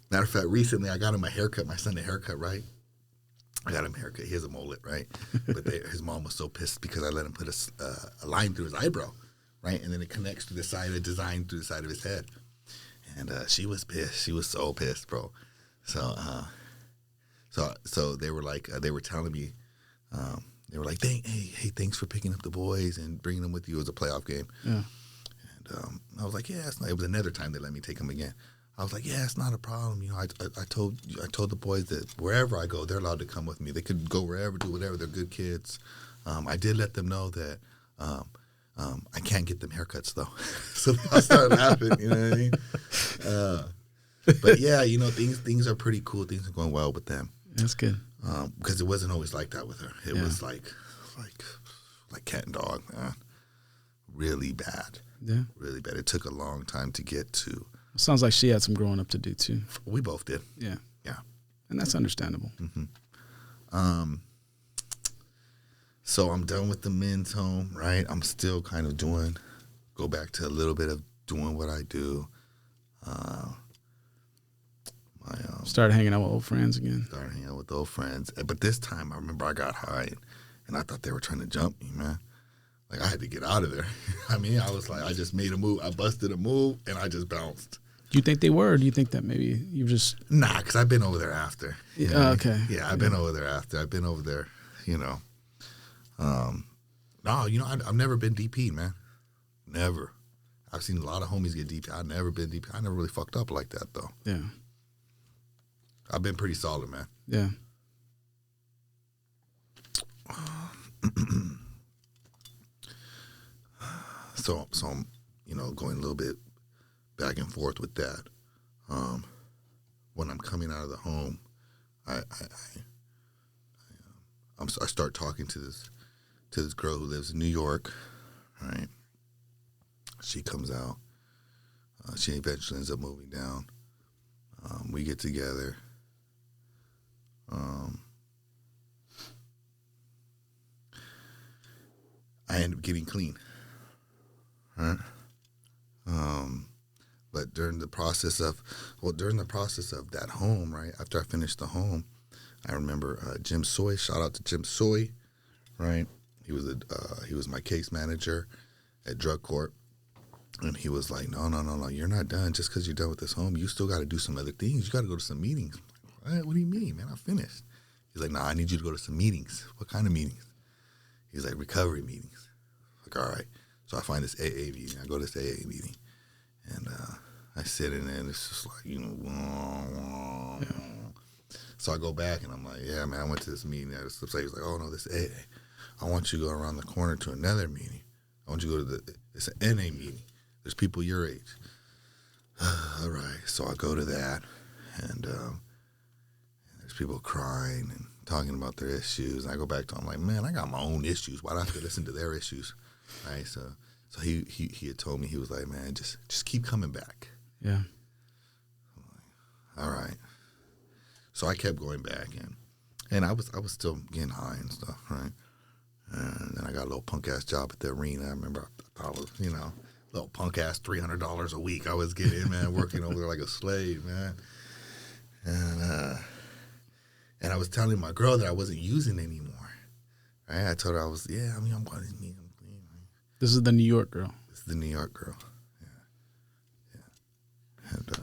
matter of fact, recently I got him a haircut. My son a haircut, right? I got him a haircut. He has a mullet, right? But his mom was so pissed because I let him put a line through his eyebrow, right? And then it connects to the side of the design through the side of his head. And she was pissed. She was so pissed, bro. So they were like, they were telling me, they were like, hey, thanks for picking up the boys and bringing them with you. It was a playoff game. Yeah. And I was like, yeah, it was another time they let me take them again. I was like, yeah, it's not a problem. You know, I told the boys that wherever I go, they're allowed to come with me. They could go wherever, do whatever. They're good kids. I did let them know that I can't get them haircuts though. So I started laughing. You know what I mean? But yeah, you know, things are pretty cool. Things are going well with them. That's good. Because it wasn't always like that with her. It was like cat and dog, man. Really bad. Yeah. Really bad. It took a long time to get to. Sounds like she had some growing up to do too. We both did. Yeah. Yeah. And that's understandable. Mm-hmm. So I'm done with the men's home, right? I'm still kind of go back to a little bit of doing what I do. Started hanging out with old friends again. Started hanging out with old friends. But this time I remember I got high and I thought they were trying to jump me, man. Like I had to get out of there. I mean, I was like, I just made a move. I busted a move and I just bounced. Do you think they were, or do you think that maybe you just... Nah, because I've been over there after. Okay. Yeah, I've been over there after. I've been over there, you know. No, I've never been DP, man. Never. I've seen a lot of homies get DP. I've never been DP. I never really fucked up like that, though. Yeah. I've been pretty solid, man. Yeah. So I'm, going a little bit back and forth with that. When I'm coming out of the home, I start talking to this girl who lives in New York, right? She comes out. She eventually ends up moving down. We get together. I end up getting clean, right? But during the process of that home, right, after I finished the home, I remember Jim Soy. Shout out to Jim Soy, right? He was my case manager at drug court, and he was like, no, you're not done. Just because you're done with this home, you still got to do some other things. You got to go to some meetings. I'm like, what do you mean, man? I finished. He's like, I need you to go to some meetings. What kind of meetings? He's like, recovery meetings. Like, all right. So I find this AA meeting. I go to this AA meeting, and I sit in there, and it's just like, Yeah. So I go back, and I'm like, yeah, man, I went to this meeting. He's like, oh, no, this AA. I want you to go around the corner to another meeting. I want you to go to it's an NA meeting. There's people your age. All right. So I go to that, and there's people crying and talking about their issues. And I go back to them like, man, I got my own issues. Why do I have to listen to their issues? Right. So he had told me, he was like, man, just keep coming back. Yeah. I'm like, all right. So I kept going back, and I was still getting high and stuff, right? And then I got a little punk ass job at the arena. I remember I thought I was, little punk ass $300 a week I was getting, man, working over there like a slave, man. And I was telling my girl that I wasn't using anymore. Right? I told her I'm going to this meeting. I'm clean. Right? This is the New York girl. This is the New York girl. Yeah. And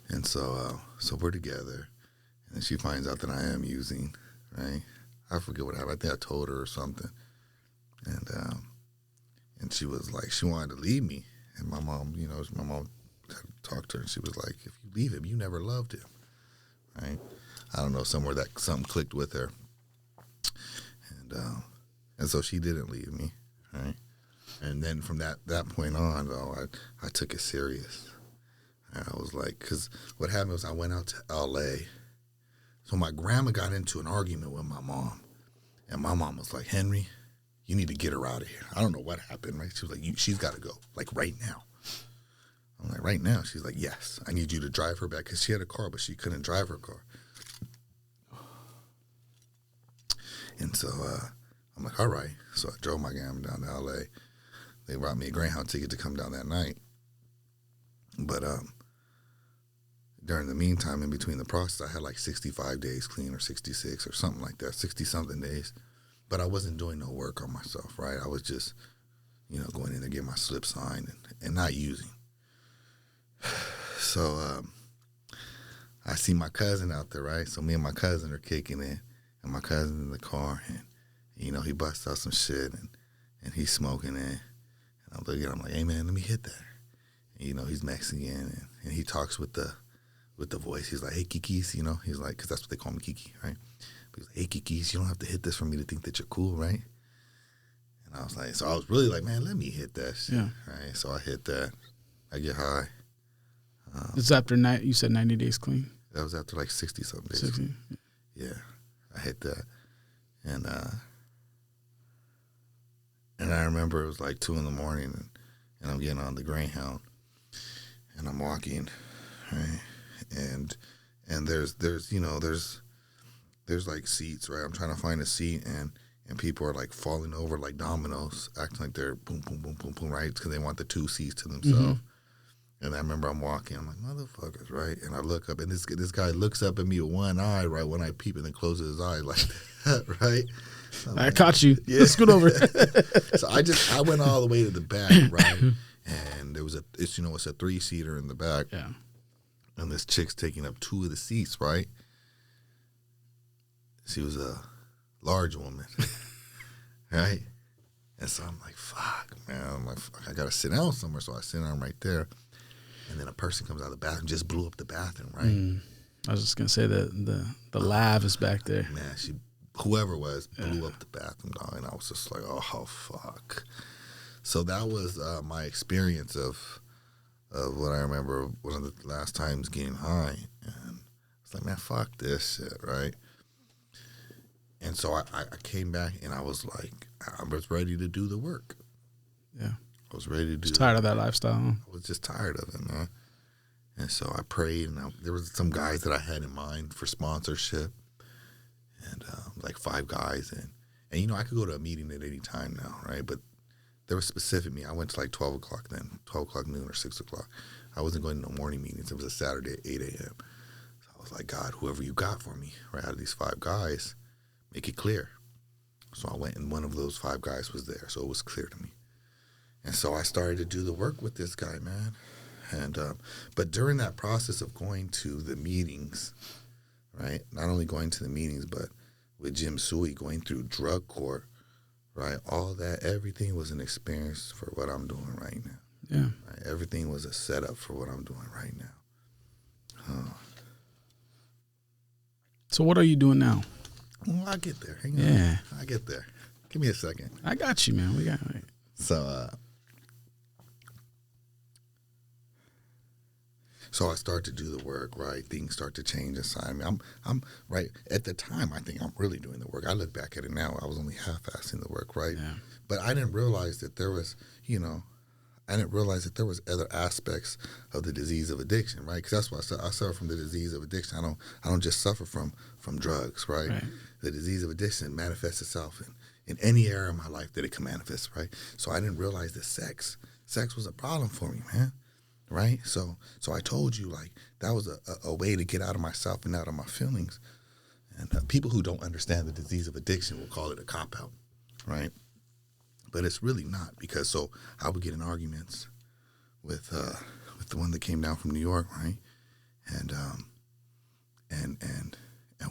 and so we're together, and she finds out that I am using, right? I forget what happened. I think I told her or something. And she was like, she wanted to leave me. And my mom, my mom had talked to her, and she was like, if you leave him, you never loved him, right? I don't know, somewhere that something clicked with her. And so she didn't leave me, right? And then from that point on, though, I took it serious. And I was like, because what happened was I went out to L.A. So my grandma got into an argument with my mom. And my mom was like, Henry, you need to get her out of here. I don't know what happened, right? She was like, she's got to go, like right now. I'm like, right now? She's like, yes, I need you to drive her back. Because she had a car, but she couldn't drive her car. And so I'm like, all right. So I drove my grandma down to L.A. They brought me a Greyhound ticket to come down that night. But during the meantime, in between the process, I had like 65 days clean or 66 or something like that, 60-something days. But I wasn't doing no work on myself, right? I was just, going in there, getting my slip signed and not using. So I see my cousin out there, right? So me and my cousin are kicking in, and my cousin's in the car, and, he busts out some shit, and he's smoking in. And I'm looking at him like, hey, man, let me hit that. And, he's Mexican, and he talks with the voice. He's like, hey, Kikis, he's like, because that's what they call me, Kiki, right? But he's like, hey, Kikis, you don't have to hit this for me to think that you're cool, right? And I was like, so I was really like, man, let me hit that shit, right? So I hit that. I get high. It's after you said 90 days clean. That was after like 60-something days. 60. Yeah, I hit that. And I remember it was like 2 a.m, and I'm getting on the Greyhound, and I'm walking, right? And there's like seats, right? I'm trying to find a seat, and people are like falling over like dominoes, acting like they're boom, boom, boom, boom, boom, right? Because they want the 2 seats to themselves. Mm-hmm. And I remember I'm walking, I'm like, motherfuckers, right? And I look up, and this guy looks up at me with one eye, right? One eye peep, and then closes his eye like that, right? I caught you. Yeah. Let's scoot over. So I went all the way to the back, right? And there was it's a 3-seater in the back. Yeah. And this chick's taking up 2 of the seats, right? She was a large woman, right? And so I'm like, fuck, man. I'm like, fuck, I got to sit down somewhere. So I sit down right there. And then a person comes out of the bathroom, just blew up the bathroom, right? I was just going to say the lav is back there. Man, whoever it was, blew up the bathroom, dog. And I was just like, oh, fuck. So that was my experience of what I remember one of the last times getting high. And it's like, man, fuck this shit, right? And so I came back and I was like, I was ready to do the work. Yeah. I was ready to do Just tired of that lifestyle, huh? I was just tired of it, man. And so I prayed, and there was some guys that I had in mind for sponsorship, and like 5 guys. And you know, I could go to a meeting at any time now, right? But there was specific me. I went to like 12 o'clock then, 12 o'clock noon or 6 o'clock. I wasn't going to no morning meetings. It was a Saturday at 8 a.m. So I was like, God, whoever you got for me, right, out of these 5 guys, make it clear. So I went, and one of those 5 guys was there, so it was clear to me. And so I started to do the work with this guy, man. And but during that process of going to the meetings, right, not only going to the meetings, but with Jim Sui, going through drug court, right, all that, everything was an experience for what I'm doing right now. Yeah. Right? Everything was a setup for what I'm doing right now. So what are you doing now? Well, I'll get there. Hang on. Yeah. I'll get there. Give me a second. I got you, man. We got it. So I start to do the work, right? Things start to change inside me. I'm right at the time. I think I'm really doing the work. I look back at it now. I was only half-assing the work, right? Yeah. But I didn't realize that there was, other aspects of the disease of addiction, right? Because that's why I suffer from the disease of addiction. I don't just suffer from drugs, right? The disease of addiction manifests itself in any area of my life that it can manifest, right? So I didn't realize that sex was a problem for me, man. Right? So I told you, like, that was a way to get out of myself and out of my feelings. And people who don't understand the disease of addiction will call it a cop-out, right? But it's really not, because so I would get in arguments with the one that came down from New York, right? And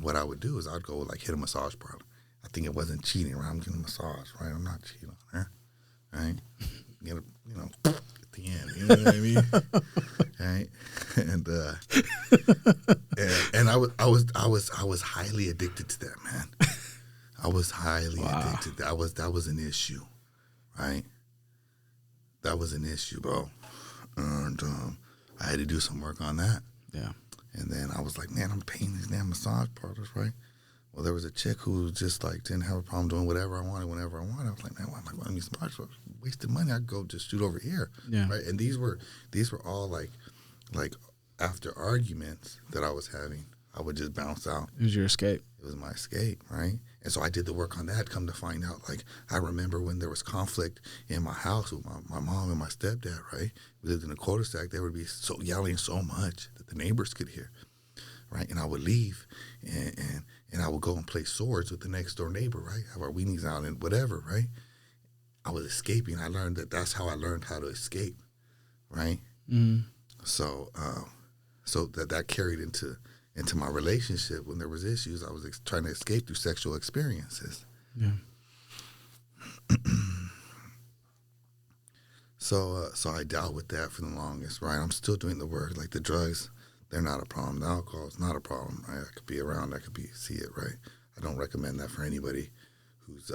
what I would do is I'd go, like, hit a massage parlor. I think it wasn't cheating, right? I'm getting a massage, right? I'm not cheating on her, right? The end, you know what I mean? Right? And I was highly addicted to that, man. I was highly addicted. That was an issue, right? That was an issue, bro. And I had to do some work on that. Yeah. And then I was like, man, I'm paying these damn massage parlors, right? Well, there was a chick who just like didn't have a problem doing whatever I wanted whenever I wanted. I was like, man, why am I going to these massage parlors? Wasted money. I could go just shoot over here, right? And these were all like after arguments that I was having, I would just bounce out. It was your escape. It was my escape, right? And so I did the work on that. Come to find out, like, I remember when there was conflict in my house with my mom and my stepdad, right? We lived in a cul-de-sac. They would be so yelling so much that the neighbors could hear, right? And I would leave and I would go and play swords with the next door neighbor, right? Have our weenies out and whatever, right? I was escaping. I learned that's how I learned how to escape, right? Mm. So that carried into my relationship. When there was issues, I was trying to escape through sexual experiences. Yeah. So I dealt with that for the longest, right? I'm still doing the work. Like, the drugs, they're not a problem. The alcohol is not a problem, right? I could be around, see it, right? I don't recommend that for anybody who's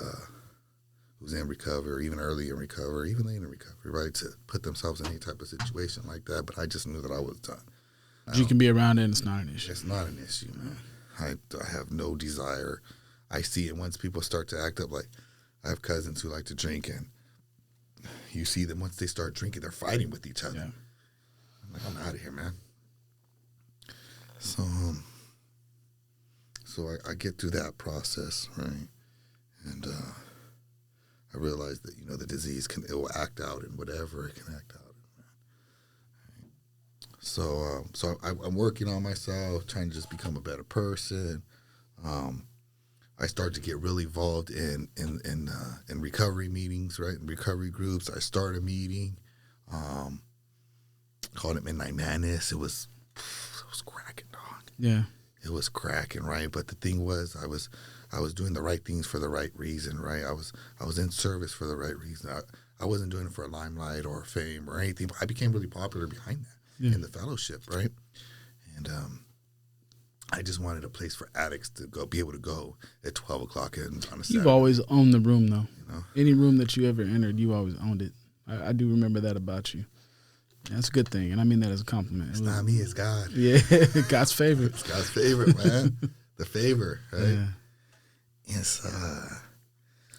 in recovery, or even early in recovery, even late in recovery, right? To put themselves in any type of situation like that. But I just knew that I was done. You can be around it and it's not an issue. It's not an issue, man. I have no desire. I see it once people start to act up. Like, I have cousins who like to drink, and you see them once they start drinking, they're fighting with each other. Yeah. I'm like, I'm out of here, man. So I get through that process, right? And I realize that, the disease it will act out in whatever it can act out in. So I'm working on myself, trying to just become a better person. I start to get really involved in recovery meetings, right? In recovery groups. I start a meeting, called it Midnight Madness. It was cracking, dog. Yeah. it was cracking, right? But the thing was, I was doing the right things for the right reason, right? I was in service for the right reason. I wasn't doing it for a limelight or fame or anything. I became really popular behind that in the fellowship, right? And I just wanted a place for addicts to go, be able to go at 12 o'clock on a Saturday. You've always owned the room, though. You know? Any room that you ever entered, you always owned it. I do remember that about you. That's a good thing, and I mean that as a compliment. It's not me, it's God. Yeah, God's favorite. It's God's favorite, man. The favor, right? Yeah. And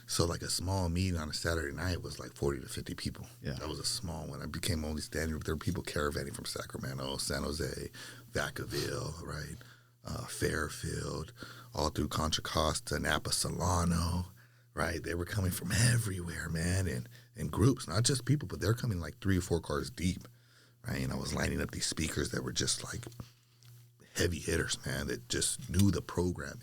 so like a small meeting on a Saturday night was like 40 to 50 people. Yeah. That was a small one. I became only standing. There were people caravanning from Sacramento, San Jose, Vacaville, right? Fairfield, all through Contra Costa, Napa Solano, right? They were coming from everywhere, man, and in groups, not just people, but they're coming like 3 or 4 cars deep, right? And I was lining up these speakers that were just like heavy hitters, man, that just knew the program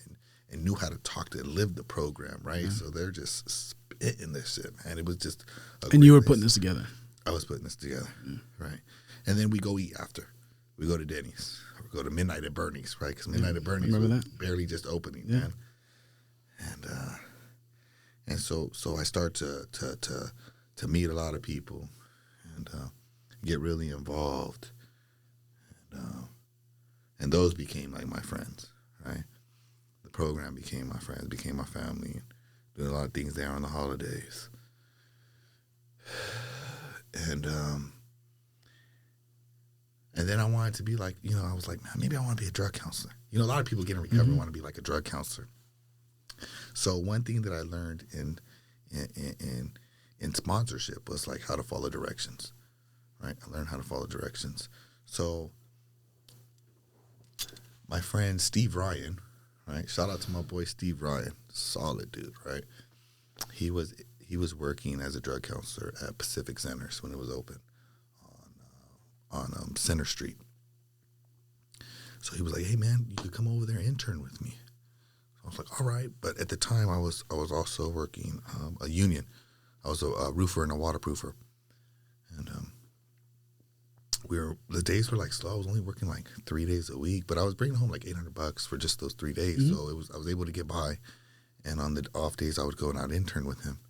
and knew how to talk to live the program, right? Yeah. So they're just spitting this shit, man. It was just and you were putting this together. I was putting this together, right? And then we go eat after. We go to Denny's. We go to Midnight at Bernie's, right? Because Midnight at Bernie's was barely just opening, man. And so I start to meet a lot of people and get really involved. And those became like my friends, right? The program became my friends, became my family, doing a lot of things there on the holidays. And then I wanted to be like, I was like, man, maybe I want to be a drug counselor. A lot of people get in recovery want to be like a drug counselor. So one thing that I learned in sponsorship was like how to follow directions, right? I learned how to follow directions. So my friend Steve Ryan, right? Shout out to my boy Steve Ryan, solid dude, right? He was working as a drug counselor at Pacific Centers when it was open on Center Street. So he was like, "Hey man, you could come over there and intern with me." So I was like, "All right," but at the time I was also working a union. I was a roofer and a waterproofer, and the days were like slow. I was only working like 3 days a week, but I was bringing home like $800 for just those 3 days. So I was able to get by. And on the off days, I would go and I'd intern with him.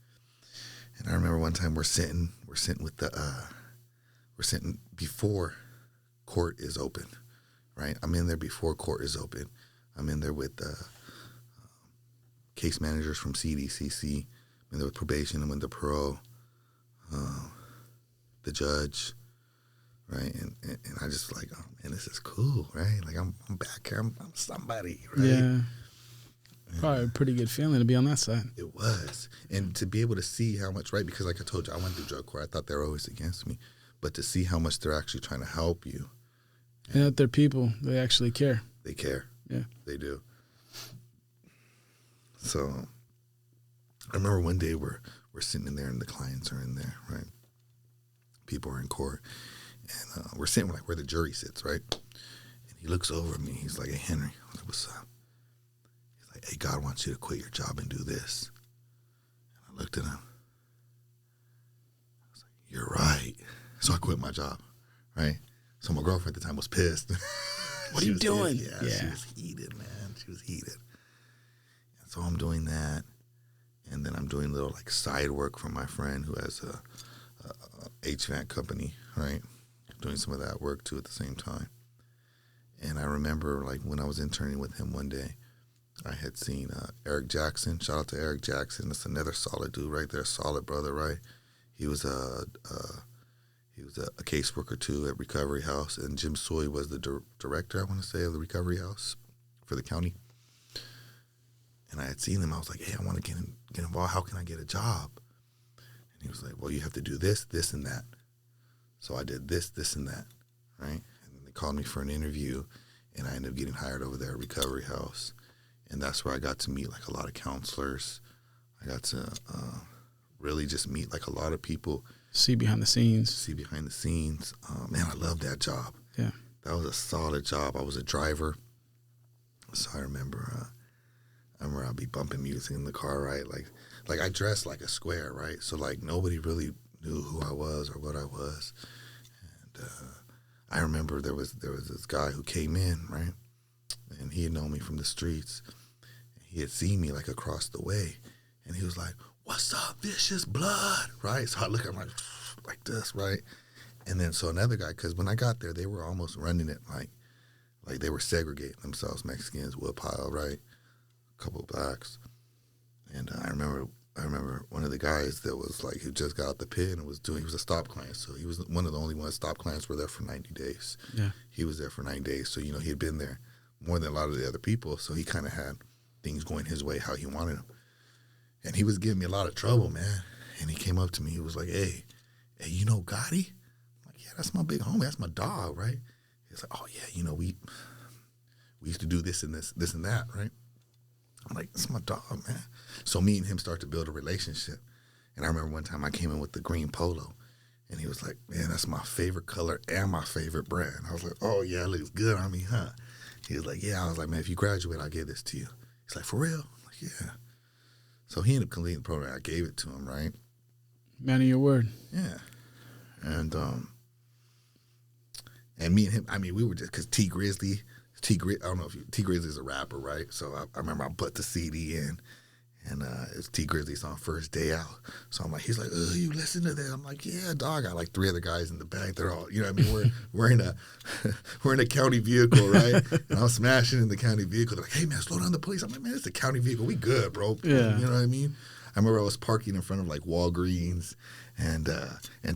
And I remember one time we're sitting before court is open, right? I'm in there before court is open. I'm in there with case managers from CDCC. I'm in there with probation. I'm in the parole, the judge, right? And I just like, oh man, this is cool, right? Like I'm back here. I'm somebody, right? Yeah. Probably a pretty good feeling to be on that side. It was. And to be able to see how much, right? Because like I told you, I went through drug court. I thought they were always against me. But to see how much they're actually trying to help you. And that they're people. They actually care. They care. Yeah. They do. So I remember one day we're sitting in there and the clients are in there, right? People are in court. And we're sitting like where the jury sits, right? And he looks over at me. He's like, "Hey, Henry." I was like, "What's up?" "Hey, God wants you to quit your job and do this." And I looked at him. I was like, "You're right." So I quit my job, right? So my girlfriend at the time was pissed. What are you doing? Yeah, she was heated, man. She was heated. And so I'm doing that. And then I'm doing little like side work for my friend who has a HVAC company, right? Doing some of that work too at the same time. And I remember like when I was interning with him one day, I had seen Eric Jackson. Shout out to Eric Jackson. That's another solid dude right there, solid brother, right? He was a caseworker too at Recovery House, and Jim Soy was the director, I want to say, of the Recovery House for the county. And I had seen him. I was like, "Hey, I want to get involved. How can I get a job?" And he was like, "Well, you have to do this, this, and that." So I did this, this, and that, right? And then they called me for an interview, and I ended up getting hired over there at Recovery House. And that's where I got to meet like a lot of counselors. I got to really just meet like a lot of people. See behind the scenes. Man, I love that job. Yeah. That was a solid job. I was a driver. So I remember I'd be bumping music in the car, right? Like I dressed like a square, right? So like nobody really knew who I was or what I was. And I remember there was this guy who came in, right? and he had known me from the streets. He had seen me like across the way, and he was like, "What's up, Vicious Blood?" Right? So I look at him like this, right? And then so another guy, because when I got there, they were almost running it like they were segregating themselves, Mexicans, Woodpile, right? A couple of blacks. And I remember one of the guys that was like, who just got out the pit and he was a stop client. So he was one of the only ones. Stop clients were there for 90 days. Yeah. He was there for 90 days. So, he had been there more than a lot of the other people. So he kind of had things going his way, how he wanted them. And he was giving me a lot of trouble, man. And he came up to me. He was like, hey, you know Gotti? I'm like, yeah, that's my big homie. That's my dog, right? He's like, oh, yeah, we used to do this and this and that, right? I'm like, that's my dog, man. So me and him start to build a relationship. And I remember one time I came in with the green polo, and he was like, man, that's my favorite color and my favorite brand. I was like, oh, yeah, it looks good on me, huh? He was like, yeah. I was like, man, if you graduate, I'll give this to you. He's like, for real? I'm like, yeah. So he ended up completing the program. I gave it to him, right? Man of your word. Yeah. And me and him, I mean, we were just, because T Grizzly, I don't know if T Grizzly is a rapper, right? So I remember I put the CD in, and it's T Grizzly's on First Day Out. So I'm like, he's like, oh, you listen to that? I'm like, yeah, dog. I got like 3 other guys in the back. They're all, you know what I mean? We're in a we're in a county vehicle, right? And I'm smashing in the county vehicle. They're like, hey man, slow down the police. I'm like, man, it's a county vehicle. We good, bro. Yeah. You know what I mean? I remember I was parking in front of like Walgreens and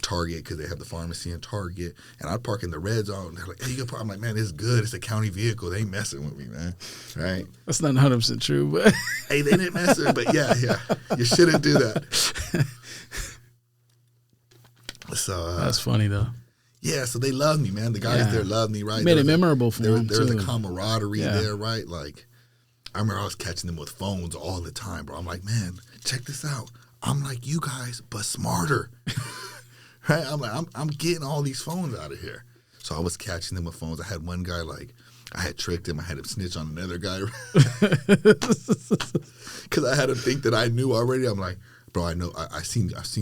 Target, because they have the pharmacy in Target, and I'd park in the red zone. They're like, hey, you can park. I'm like, man, it's good. It's a county vehicle. They ain't messing with me, man. Right? That's not 100% true, but hey, they didn't mess with me, but yeah, you shouldn't do that. So that's funny though. Yeah, so they love me, man. The guys there love me, right? Made it memorable for them. There's a camaraderie there, right? Like, I remember I was catching them with phones all the time, bro. I'm like, man, check this out. I'm like you guys, but smarter. Right? I'm like, I'm getting all these phones out of here. So I was catching them with phones. I had one guy, like, I had tricked him. I had him snitch on another guy. Because I had him think that I knew already. I'm like, bro, I know. I seen you guys,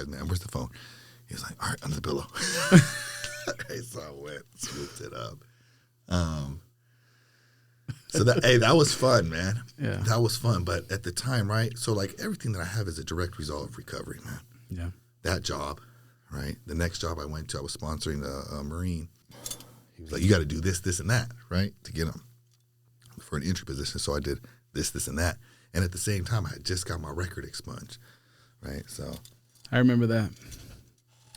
man. Where's the phone? He was like, all right, under the pillow. Okay, so I went, swooped it up. So that was fun, man. Yeah. That was fun. But at the time, right? So like everything that I have is a direct result of recovery, man. Yeah. That job, right? The next job I went to, I was sponsoring a Marine. He was like, you got to do this, this, and that, right? To get him for an entry position. So I did this, this, and that. And at the same time, I had just got my record expunged, right? So I remember that.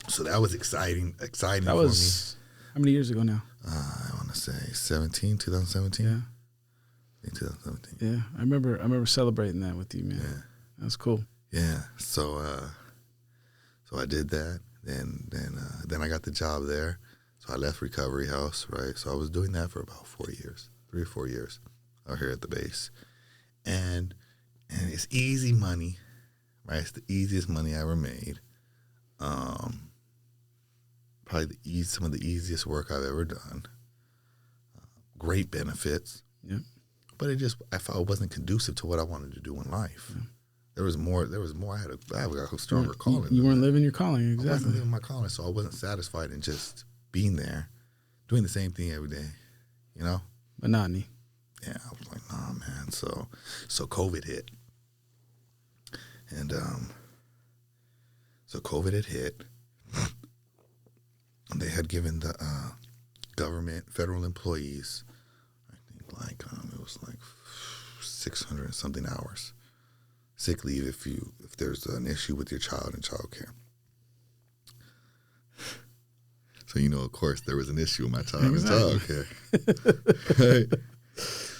So that was exciting That for was, how many years ago now? I want to say 2017. Yeah. I think 2017. Yeah, I remember celebrating that with you, man. Yeah. That was cool. Yeah. So I did that. Then I got the job there. So I left Recovery House, right? So I was doing that for about 4 years, 3 or 4 years out here at the base. And it's easy money, right? It's the easiest money I ever made. Probably some of the easiest work I've ever done. Great benefits. Yeah. But I felt it wasn't conducive to what I wanted to do in life. Yeah. There was more. I had a stronger calling. You weren't living your calling, I exactly. wasn't living my calling, so I wasn't satisfied in just being there, doing the same thing every day, you know? Monotony. Yeah, I was like, nah, man. So COVID hit. And so COVID had hit. And they had given the government, federal employees, I think it was like 600 and something hours sick leave if there's an issue with your child and child care. So, of course, there was an issue with my child and child care. Right?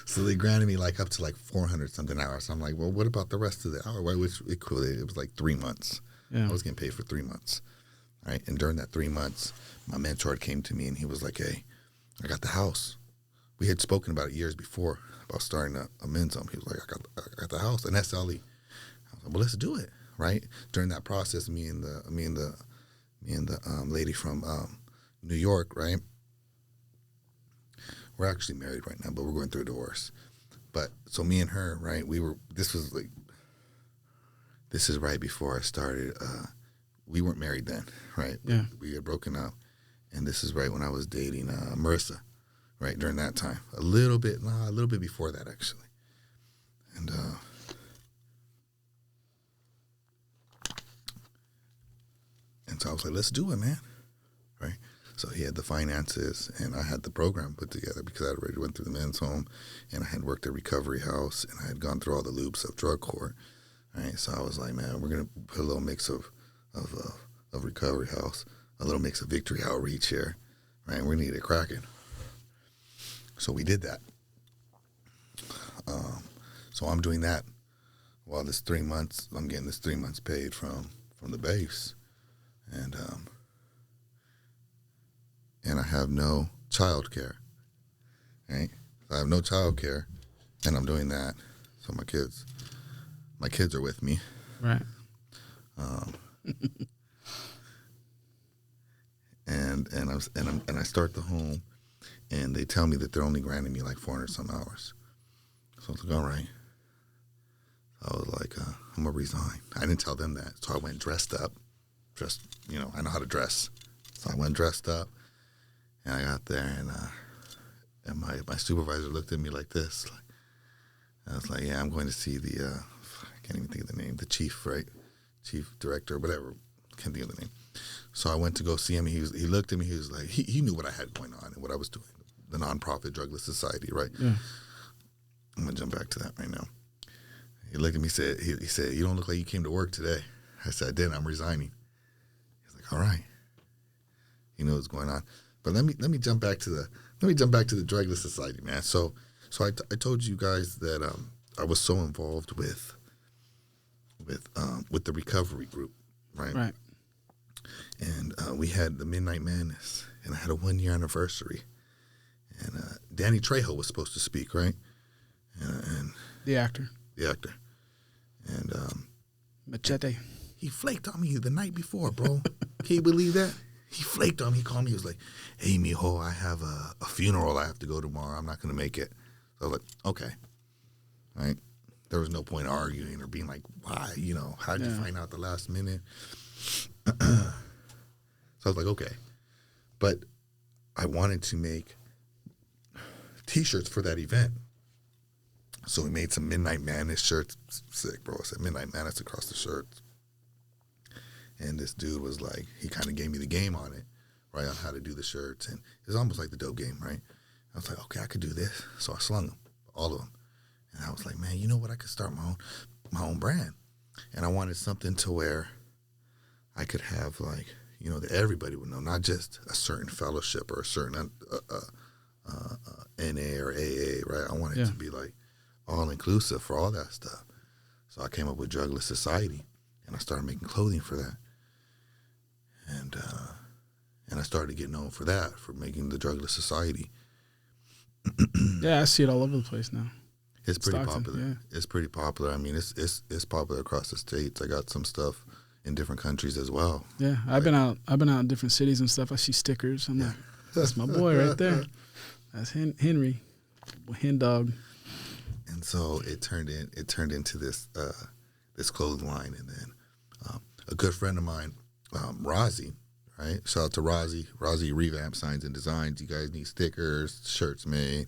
So they granted me up to 400 something hours. So I'm like, well, what about the rest of the hour? Which it was like 3 months. Yeah. I was getting paid for 3 months. Right? And during that 3 months, my mentor came to me and he was like, hey, I got the house. We had spoken about it years before about starting a men's home. He was like, I got the house, an SLE. I was like, well, let's do it. Right? During that process, me and the lady from New York, right? We're actually married right now, but we're going through a divorce. But so me and her, right? This is right before I started. We weren't married then, right? Yeah. We had broken up, and this is right when I was dating Marissa, right, during that time. A little bit before that, actually. And so I was like, let's do it, man, right? So he had the finances, and I had the program put together because I had already went through the men's home, and I had worked at recovery house, and I had gone through all the loops of drug court, right? So I was like, man, we're gonna put a little mix of recovery house, a little mix of victory outreach here, right? We need it cracking. So we did that. So I'm doing that while this 3 months, I'm getting this 3 months paid from the base, and I have no child care, right? I have no child care, and I'm doing that. So my kids are with me, right? And I start the home, and they tell me that they're only granting me like 400 some hours. So I was like, all right. I was like, I'm gonna resign. I didn't tell them that, so I went dressed up. I know how to dress, so I went dressed up, and I got there, and my supervisor looked at me like this. I was like, yeah, I'm going to see the I can't even think of the name, the chief, right? Chief director, whatever. Can't think of the name. So I went to go see him. He looked at me. He was like, he knew what I had going on and what I was doing, the nonprofit Drugless Society, right? Yeah. I'm gonna jump back to that right now. He looked at me. He said, "You don't look like you came to work today." I said, "I didn't. I'm resigning." He's like, "All right." He knows what's going on. But let me jump back to the Drugless Society, man. So I told you guys that I was so involved with the recovery group, right? Right. And we had the Midnight Madness, and I had a 1-year anniversary. And Danny Trejo was supposed to speak, right? And the actor. And Machete. He flaked on me the night before, bro. Can you believe that? He flaked on me. He called me. He was like, "Hey, mijo, I have a funeral I have to go tomorrow. I'm not going to make it." So I was like, okay. Right? There was no point arguing or being like, why? How did you find out the last minute? So I was like, okay. But I wanted to make T-shirts for that event. So we made some Midnight Madness shirts. Sick, bro. I said Midnight Madness across the shirts. And this dude was like, he kind of gave me the game on it, right, on how to do the shirts. And it was almost like the dope game, right? I was like, okay, I could do this. So I slung them, all of them. And I was like, man, you know what? I could start my own brand. And I wanted something to where I could have, like, that everybody would know, not just a certain fellowship or a certain NA or AA, right? I wanted it to be, like, all-inclusive for all that stuff. So I came up with Drugless Society, and I started making clothing for that. And I started getting known for that, for making the Drugless Society. Yeah, I see it all over the place now. It's pretty popular. Yeah. It's pretty popular. I mean, it's popular across the states. I got some stuff in different countries as well. Yeah, I've been out in different cities and stuff. I see stickers. I'm like, that's my boy right there. That's Henry, Hen Dog. And so it turned into this clothing line, and then a good friend of mine, Rozzy, right? Shout out to Rozzy. Rozzy Revamp Signs and Designs. You guys need stickers, shirts made,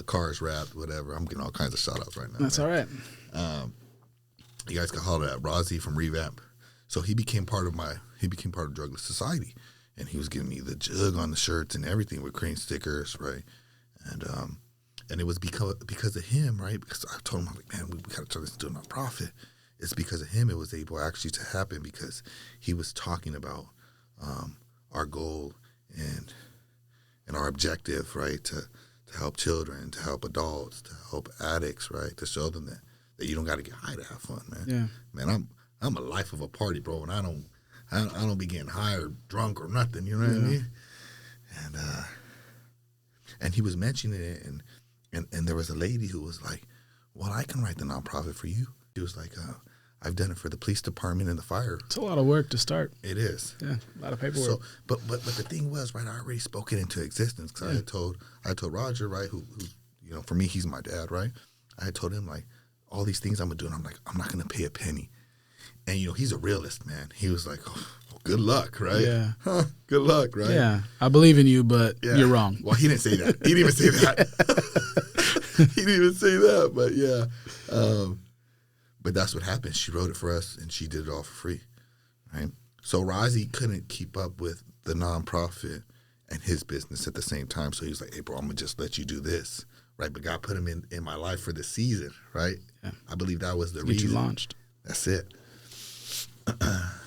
cars wrapped, whatever. I'm getting all kinds of shout outs right now. That's man. all right. You guys can holler at Rozzy from Revamp. So he became part of Drugless Society, and he was giving me the jug on the shirts and everything with creating stickers, right? And it was because of him, right? Because I told him, I'm like, man, we got to turn this into a nonprofit. It's because of him it was able actually to happen, because he was talking about our goal and our objective, right? To help children, to help adults, to help addicts, right? To show them that you don't got to get high to have fun, man. Yeah. Man, I'm a life of a party, bro, and I don't be getting high or drunk or nothing. You know what I mean? And he was mentioning it, and there was a lady who was like, "Well, I can write the nonprofit for you." He was like, "I've done it for the police department and the fire." It's a lot of work to start. It is. Yeah, a lot of paperwork. So, but the thing was, right, I already spoke it into existence, because I had told Roger, right, who for me, he's my dad, right? I had told him, like, all these things I'm gonna do, and I'm like, I'm not gonna pay a penny. And he's a realist, man. He was like, "Oh, good luck, right? Yeah. Good luck, right? Yeah. I believe in you, but you're wrong. Well, he didn't say that. He didn't even say that. He didn't even say that, but yeah. But that's what happened. She wrote it for us, and she did it all for free, right? So Razi couldn't keep up with the nonprofit and his business at the same time. So he was like, hey, bro, I'm going to just let you do this, right? But God put him in my life for this season, right? Yeah. I believe that was the reason. Get you launched. That's it.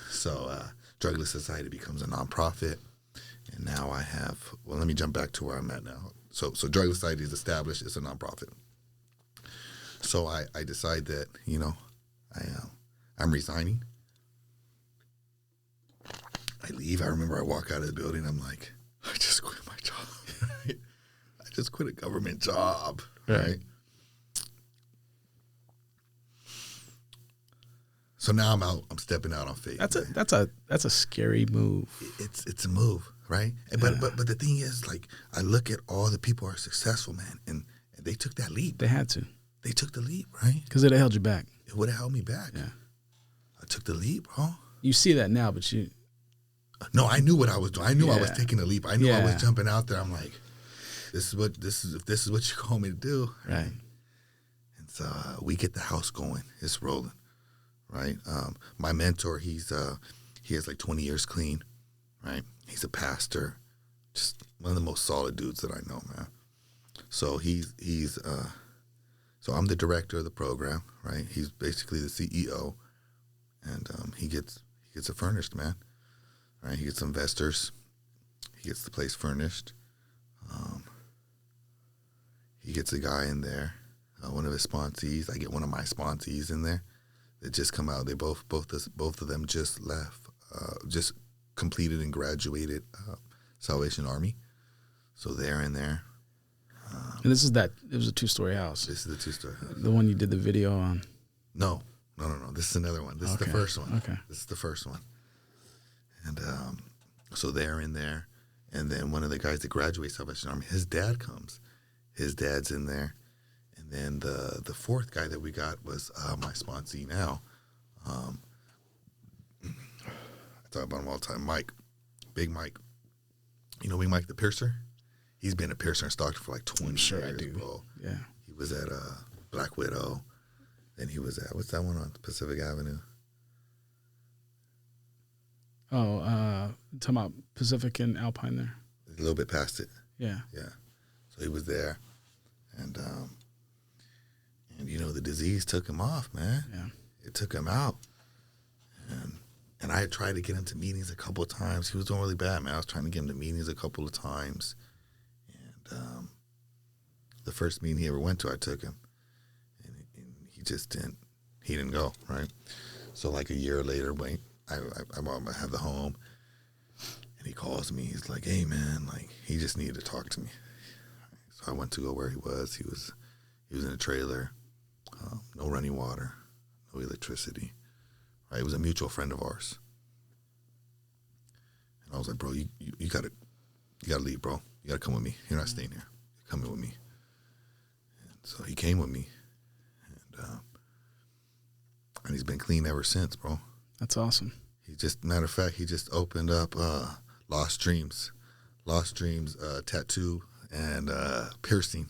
So Drugless Society becomes a nonprofit. And now I have, well, let me jump back to where I'm at now. So Drugless Society is established. It's a nonprofit. So I decide that, I'm resigning. I leave. I remember I walk out of the building. I'm like, I just quit my job. Right? I just quit a government job. Right. So now I'm out. I'm stepping out on faith. That's a scary move. It's a move, right? But the thing is, like, I look at all the people who are successful, man, and they took that leap. They had to. They took the leap, right? Because it held you back. It would have held me back. Yeah. I took the leap, bro. You see that now, but you. No, I knew what I was doing. I knew I was taking a leap. I knew I was jumping out there. I'm like, if this is what you call me to do, right? And so we get the house going. It's rolling, right? My mentor, he has like 20 years clean, right? He's a pastor, just one of the most solid dudes that I know, man. So so I'm the director of the program, right? He's basically the CEO, and he gets it furnished, man. Right? He gets investors. He gets the place furnished. He gets a guy in there, one of his sponsees. I get one of my sponsees in there that just come out. They both of them just left, just completed and graduated Salvation Army. So they're in there. And it was a 2-story house. This is the 2-story house. The one you did the video on. No. This is another one. This is the first one. Okay. This is the first one. And so they're in there. And then one of the guys that graduates Salvation Army, his dad comes. His dad's in there. And then the fourth guy that we got was my sponsee now. I talk about him all the time. Mike. Big Mike. You know Big Mike the Piercer? He's been a piercer in Stockton for like 20 years. Sure I do. Bro. Yeah. He was at Black Widow. Then he was at, what's that one on Pacific Avenue? Oh, talking about Pacific and Alpine there. A little bit past it. Yeah. Yeah. So he was there. And the disease took him off, man. Yeah. It took him out. And I had tried to get him to meetings a couple of times. He was doing really bad, man. I was trying to get him to meetings a couple of times. And the first meeting he ever went to, I took him. And he just didn't go, right? So like a year later, I have the home, and he calls me. He's like, hey, man, like, he just needed to talk to me. So I went to go where he was. He was in a trailer, no running water, no electricity. Right? It was a mutual friend of ours. And I was like, bro, you gotta leave, bro. You gotta come with me. You're not staying here. You're coming with me. And so he came with me, and he's been clean ever since, bro. That's awesome. Matter of fact, he just opened up Lost Dreams tattoo and piercing.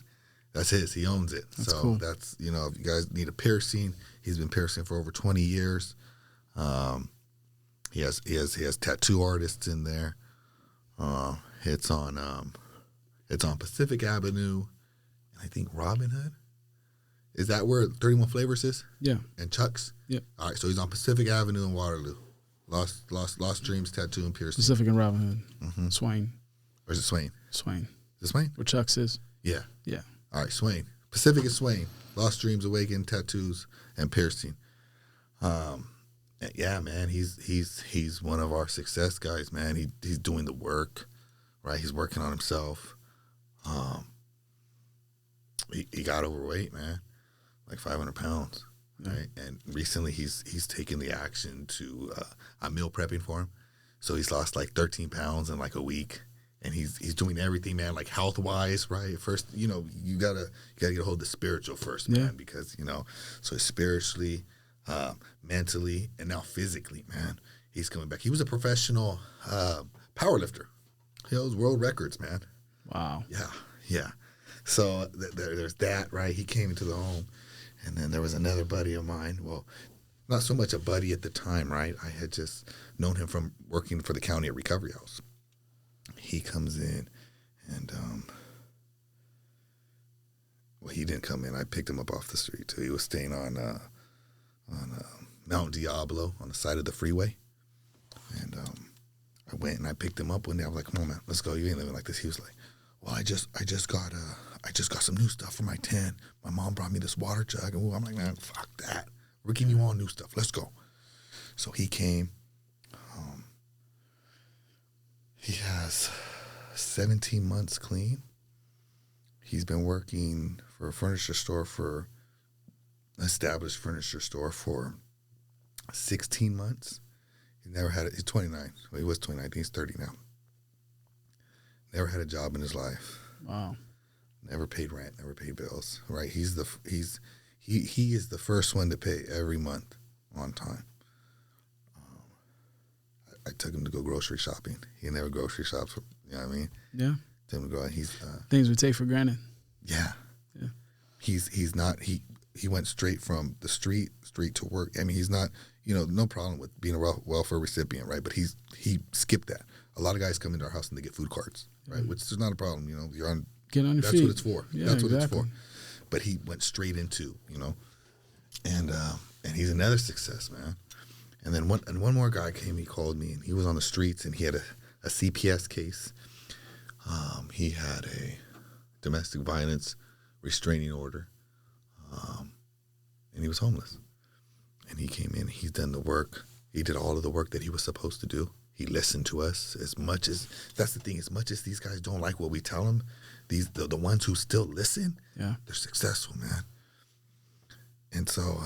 That's his. He owns it. That's so cool. That's, if you guys need a piercing, he's been piercing for over 20 years. He has tattoo artists in there. It's on Pacific Avenue, and I think Robin Hood. Is that where 31 Flavors is? Yeah. And Chuck's? Yep. All right, so he's on Pacific Avenue in Waterloo. Lost Dreams Tattoo and Piercing. Pacific and Robin Hood. Mm-hmm. Swain. Or is it Swain? Swain. Is it Swain? Where Chuck's is? Yeah. Yeah. All right, Swain. Pacific is Swain. Lost Dreams Awaken Tattoos and Piercing. Yeah, man, he's one of our success guys, man. He's doing the work, right? He's working on himself. He got overweight, man, like 500 pounds, right? And recently he's taken the action to I'm meal prepping for him, so he's lost like 13 pounds in like a week, and he's doing everything, man, like health wise, right? First, you gotta get a hold of the spiritual first, man, because so spiritually, mentally, and now physically, man, He's coming back. He was a professional power lifter. He holds world records, man. Wow. Yeah. So there's that, right? He came into the home. And then there was another buddy of mine. Well, not so much a buddy at the time, right? I had just known him from working for the county at Recovery House. He comes in, and well, he didn't come in. I picked him up off the street too. He was staying on Mount Diablo on the side of the freeway, and I went and I picked him up one day. I was like, "Come on, man, let's go. You ain't living like this." He was like, "Well, I just got some new stuff for my tent. My mom brought me this water jug." And I'm like, "Man, fuck that. We're getting you all new stuff. Let's go." So he came. He has 17 months clean. He's been working for a furniture store established furniture store for 16 months. He never had it. He's 29. Well, he was 29. I think he's 30 now. Never had a job in his life. Wow. Never paid rent, never paid bills. Right? He is the first one to pay every month on time. I took him to go grocery shopping. He never grocery shops. You know what I mean? Yeah. Took him to go. He's things we take for granted. Yeah. He's not. He went straight from the street to work. I mean, he's not. No problem with being a welfare recipient, right? But he skipped that. A lot of guys come into our house and they get food cards, right? Which is not a problem. You're on. Get on your that's feet. What it's for. Yeah, that's what exactly. it's for. But he went straight into, and he's another success, man. And then one more guy came. He called me, and he was on the streets, and he had a CPS case. He had a domestic violence restraining order, and he was homeless. And he came in. He's done the work. He did all of the work that he was supposed to do. He listened to us as much as that's the thing. As much as these guys don't like what we tell them, the ones who still listen, they're successful, man. And so,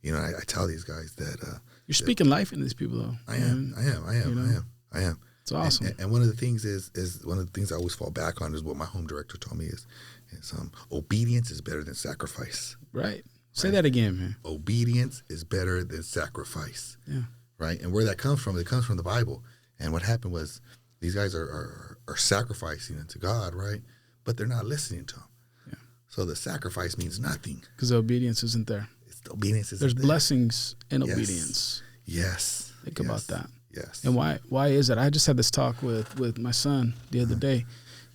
I tell these guys that you're speaking life into these people, though. I am. It's awesome. And one of the things is one of the things I always fall back on is what my home director told me is obedience is better than sacrifice. Right. Say that again, man. Obedience is better than sacrifice. Yeah. Right. And where that comes from, it comes from the Bible. And what happened was these guys are sacrificing unto God, right? But they're not listening to him. Yeah. So the sacrifice means nothing. Because the obedience isn't there. There's blessings in obedience. Yes. Think about that. Yes. And why is that? I just had this talk with my son the other day,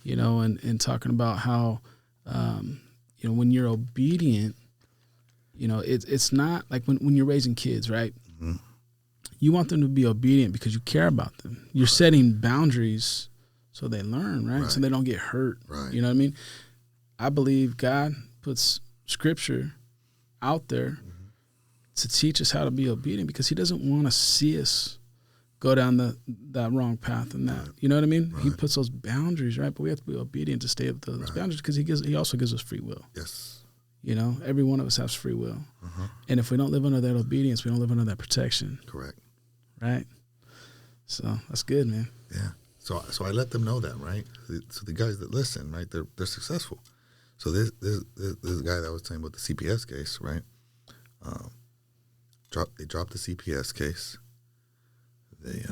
and talking about how, when you're obedient, it's not like when you're raising kids, right? Mm-hmm. You want them to be obedient because you care about them. You're setting boundaries so they learn, right? So they don't get hurt. Right. You know what I mean? I believe God puts scripture out there to teach us how to be obedient because he doesn't want to see us go down that wrong path and that. You know what I mean? Right. He puts those boundaries, right? But we have to be obedient to stay up to those boundaries because he also gives us free will. Yes. Every one of us has free will. And if we don't live under that obedience, we don't live under that protection. Correct. Right? So that's good, man. Yeah. So I let them know that, right? So the guys that listen, right, they're successful. So this guy that I was saying about the CPS case, right? They dropped the CPS case. They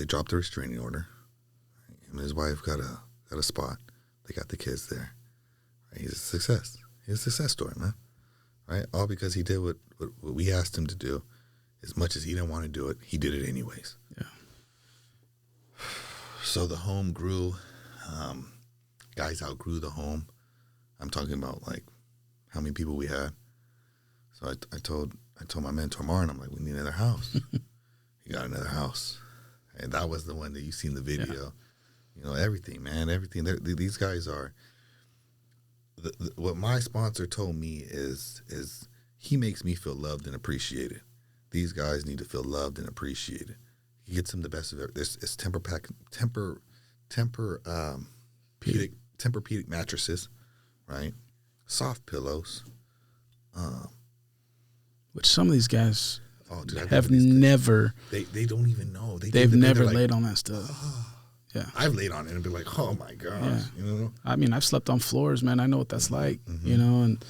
dropped the restraining order. Him and his wife got a spot. They got the kids there. Right? He's a success. He's a success story, man. Right? All because he did what we asked him to do. As much as he didn't want to do it, he did it anyways. Yeah. So the home grew. Guys outgrew the home. I'm talking about like how many people we had. So I told my mentor Martin, I'm like, we need another house. He got another house, and that was the one that you see in the video. Yeah. Everything, man, everything. These guys are. What my sponsor told me is he makes me feel loved and appreciated. These guys need to feel loved and appreciated. He gets them the best of it. It's Tempur-Pedic mattresses, right? Soft pillows. Which some of these guys have never. They don't even know. They've never laid on that stuff. Yeah, I've laid on it and been like, oh my gosh, I mean, I've slept on floors, man. I know what that's like, and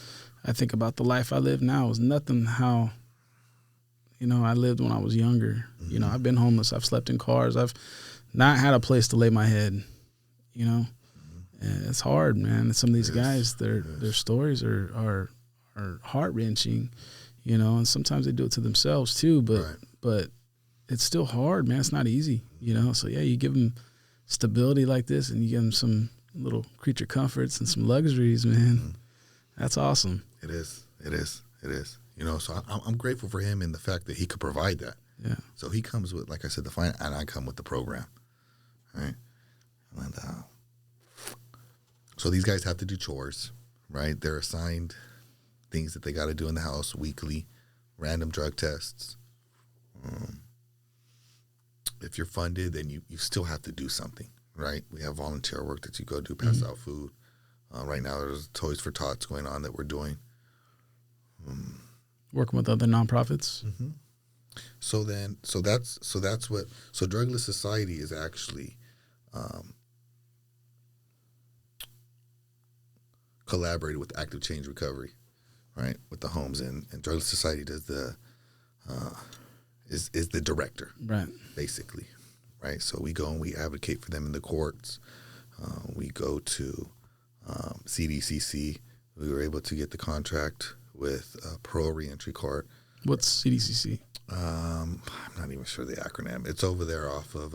I think about the life I live now is nothing how, I lived when I was younger. I've been homeless. I've slept in cars. I've not had a place to lay my head, and it's hard, man. Some of these guys, their stories are heart-wrenching, and sometimes they do it to themselves too, but it's still hard, man. It's not easy, So yeah, you give them stability like this, and you give them some little creature comforts and some luxuries, man. That's awesome. It is. So I'm grateful for him in the fact that he could provide that. Yeah. So he comes with, like I said, the fine, and I come with the program, right? And so these guys have to do chores, right? They're assigned things that they got to do in the house weekly, random drug tests. If you're funded, then you still have to do something, right? We have volunteer work that you go do, pass out food. Right now, there's Toys for Tots going on that we're doing. Working with other nonprofits. So that's what Drugless Society is actually collaborated with Active Change Recovery, right? With the homes, and Drugless Society does is the director, right? Basically, right? So we go and we advocate for them in the courts. We go to CDCC. We were able to get the contract with Parole Reentry Court. What's CDCC? I'm not even sure the acronym. It's over there off of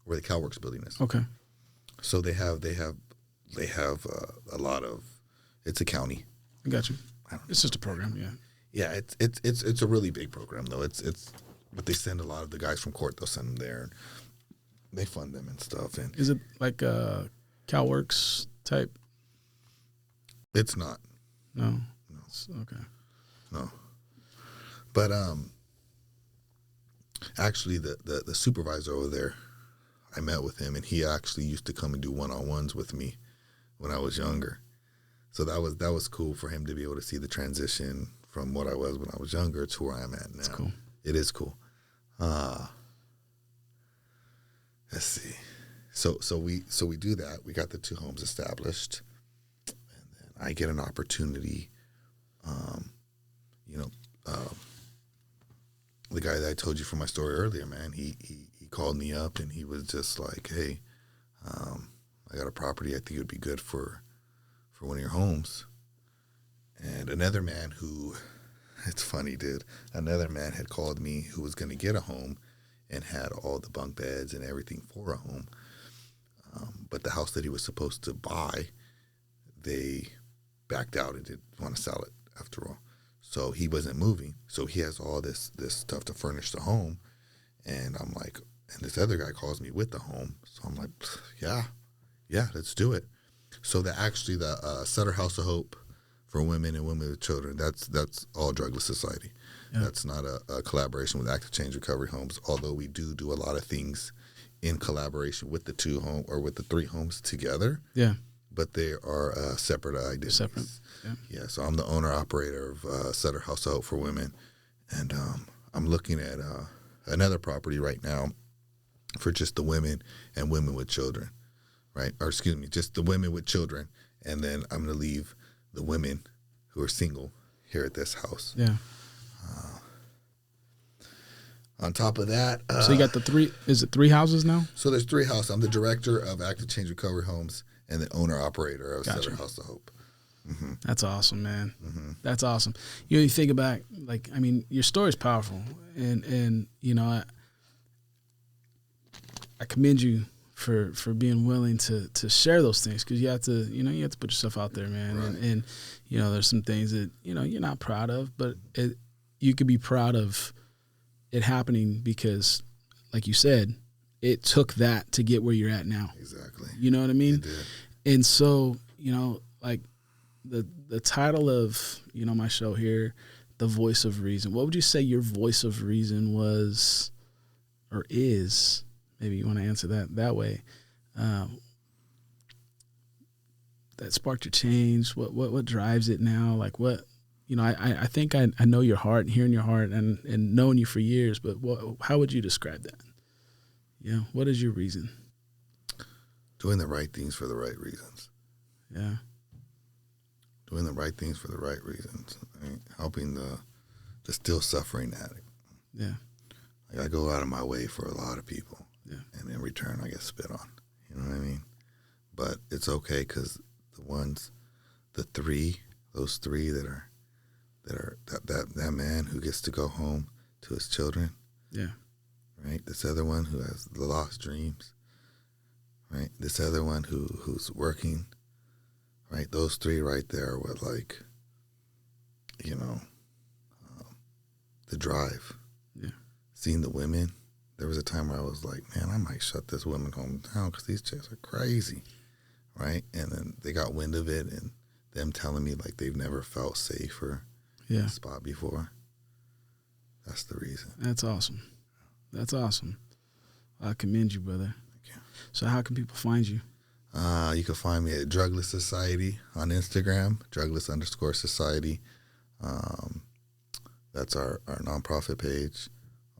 where the CalWorks building is. Okay. So they have a lot of. It's a county. I got you. It's just a program, yeah. Yeah, it's a really big program though. But they send a lot of the guys from court. They'll send them there, and they fund them and stuff. And is it like a CalWorks type? It's not. No. Okay. No. But actually, the supervisor over there, I met with him, and he actually used to come and do one-on-ones with me when I was younger. So that was cool for him to be able to see the transition from what I was when I was younger to where I'm at now. That's cool. It is cool. Let's see. So we do that. We got the 2 homes established, and then I get an opportunity. The guy that I told you from my story earlier, man, he called me up and he was just like, "Hey, I got a property I think it would be good for one of your homes." And another man who, it's funny, dude, another man had called me who was going to get a home and had all the bunk beds and everything for a home. But the house that he was supposed to buy, they backed out and didn't want to sell it after all. So he wasn't moving. So he has all this stuff to furnish the home. And I'm like, and this other guy calls me with the home. So I'm like, yeah, let's do it. So the Sutter House of Hope for women and women with children, that's all Drugless Society. Yeah. That's not a collaboration with Active Change Recovery Homes, although we do a lot of things in collaboration with the 2 home or with the 3 homes together. Yeah. But they are separate identities. Separate. Yeah. So I'm the owner operator of Sutter House of Hope for women, and I'm looking at another property right now for just the women and women with children, right? Or excuse me, just the women with children, and then I'm going to leave the women who are single here at this house. Yeah. On top of that, so you got the 3. Is it 3 houses now? So there's 3 houses. I'm the director of Active Change Recovery Homes and the owner operator of Sutter House of Hope. Mm-hmm. That's awesome, man. Mm-hmm. That's awesome. You think back, like, I mean, your story's powerful, and I commend you for being willing to share those things, because you have to put yourself out there, man. Right. And there's some things that you're not proud of, but you could be proud of it happening because, like you said, it took that to get where you're at now. Exactly. You know what I mean? It did. And so, like the title of, my show here, The Voice of Reason. What would you say your voice of reason was or is? Maybe you want to answer that way. That sparked your change. What drives it now? Like what? I think I know your heart, and hearing your heart, and knowing you for years. But how would you describe that? Yeah. What is your reason? Doing the right things for the right reasons. Yeah. doing the right things for the right reasons, right? Helping the still suffering addict. Yeah. Like I go out of my way for a lot of people, Yeah. and in return I get spit on. You know what I mean? But it's okay because those three that man who gets to go home to his children. Yeah. Right. This other one who has the lost dreams. Right. This other one who's working. Right. Those three right there were like, you know, the drive. Yeah. Seeing the women. There was a time where I was like, man, I might shut this woman home down because these chicks are crazy. Right. And then they got wind of it and them telling me like they've never felt safe or Yeah. spot before. That's the reason. That's awesome. That's awesome. I commend you, brother. Thank you. So how can people find you? You can find me at Drugless Society on Instagram, Drugless_Society. That's our nonprofit page.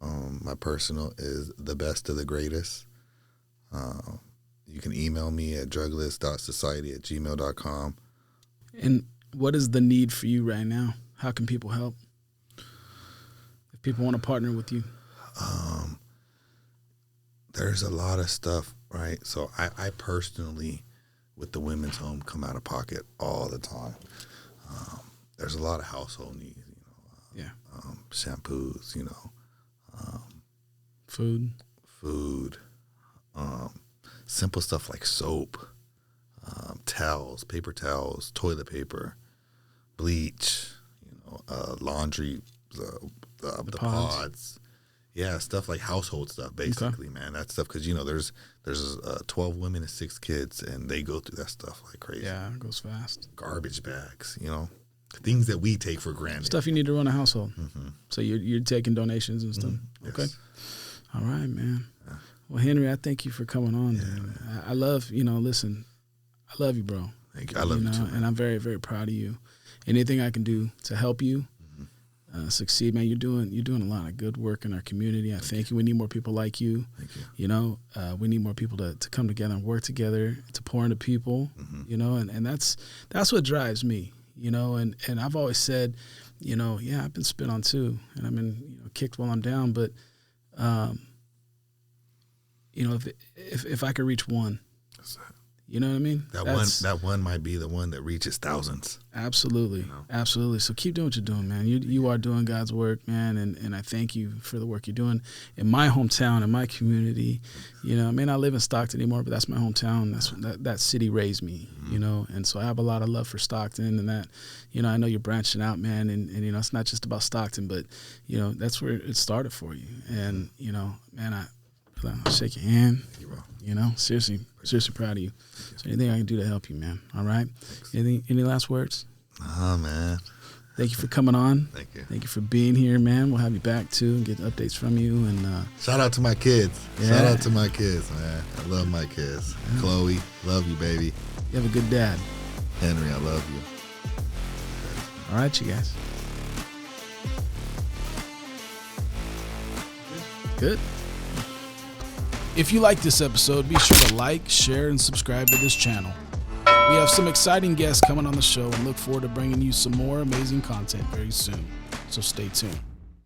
My personal is The Best of the Greatest. You can email me at drugless.society@gmail.com. And what is the need for you right now? How can people help? If people want to partner with you. There's a lot of stuff, right? So I personally, with the women's home, come out of pocket all the time. There's a lot of household needs, shampoos, food, simple stuff like soap, towels, paper towels, toilet paper, bleach, laundry, the pods. Yeah, stuff like household stuff, basically, man. That stuff, because, there's 12 women and 6 kids, and they go through that stuff like crazy. Yeah, it goes fast. Garbage bags, things that we take for granted. Stuff you need to run a household. Mm-hmm. So you're taking donations and stuff. Mm-hmm. Okay. Yes. All right, man. Yeah. Well, Henry, I thank you for coming on. Yeah, man. I love, listen, I love you, bro. Thank you. I love you too, man. And I'm very, very proud of you. Anything I can do to help you succeed, man, you're doing a lot of good work in our community. I thank you. We need more people like you. Thank you. We need more people to come together and work together to pour into people, and that's what drives me, and I've always said, I've been spit on too, and I've been kicked while I'm down, but if I could reach one, That's it. you know what I mean? That one might be the one that reaches thousands. Absolutely. Absolutely. So keep doing what you're doing, man. You are doing God's work, man, and I thank you for the work you're doing in my hometown, in my community. I may not live in Stockton anymore, but that's my hometown. That city raised me, and so I have a lot of love for Stockton, and that, I know you're branching out, man, and it's not just about Stockton, but, that's where it started for you. And, man, I'll shake your hand. Thank you, bro. Seriously proud of you. So anything I can do to help you, man. All right? Thanks. Any last words? Oh, man. Thank you for coming on. Thank you. Thank you for being here, man. We'll have you back, too, and get updates from you. And shout out to my kids. Yeah. Shout out to my kids, man. I love my kids. Yeah. Chloe, love you, baby. You have a good dad. Henry, I love you. All right, you guys. Good. If you like this episode, be sure to like, share, and subscribe to this channel. We have some exciting guests coming on the show and look forward to bringing you some more amazing content very soon. So stay tuned.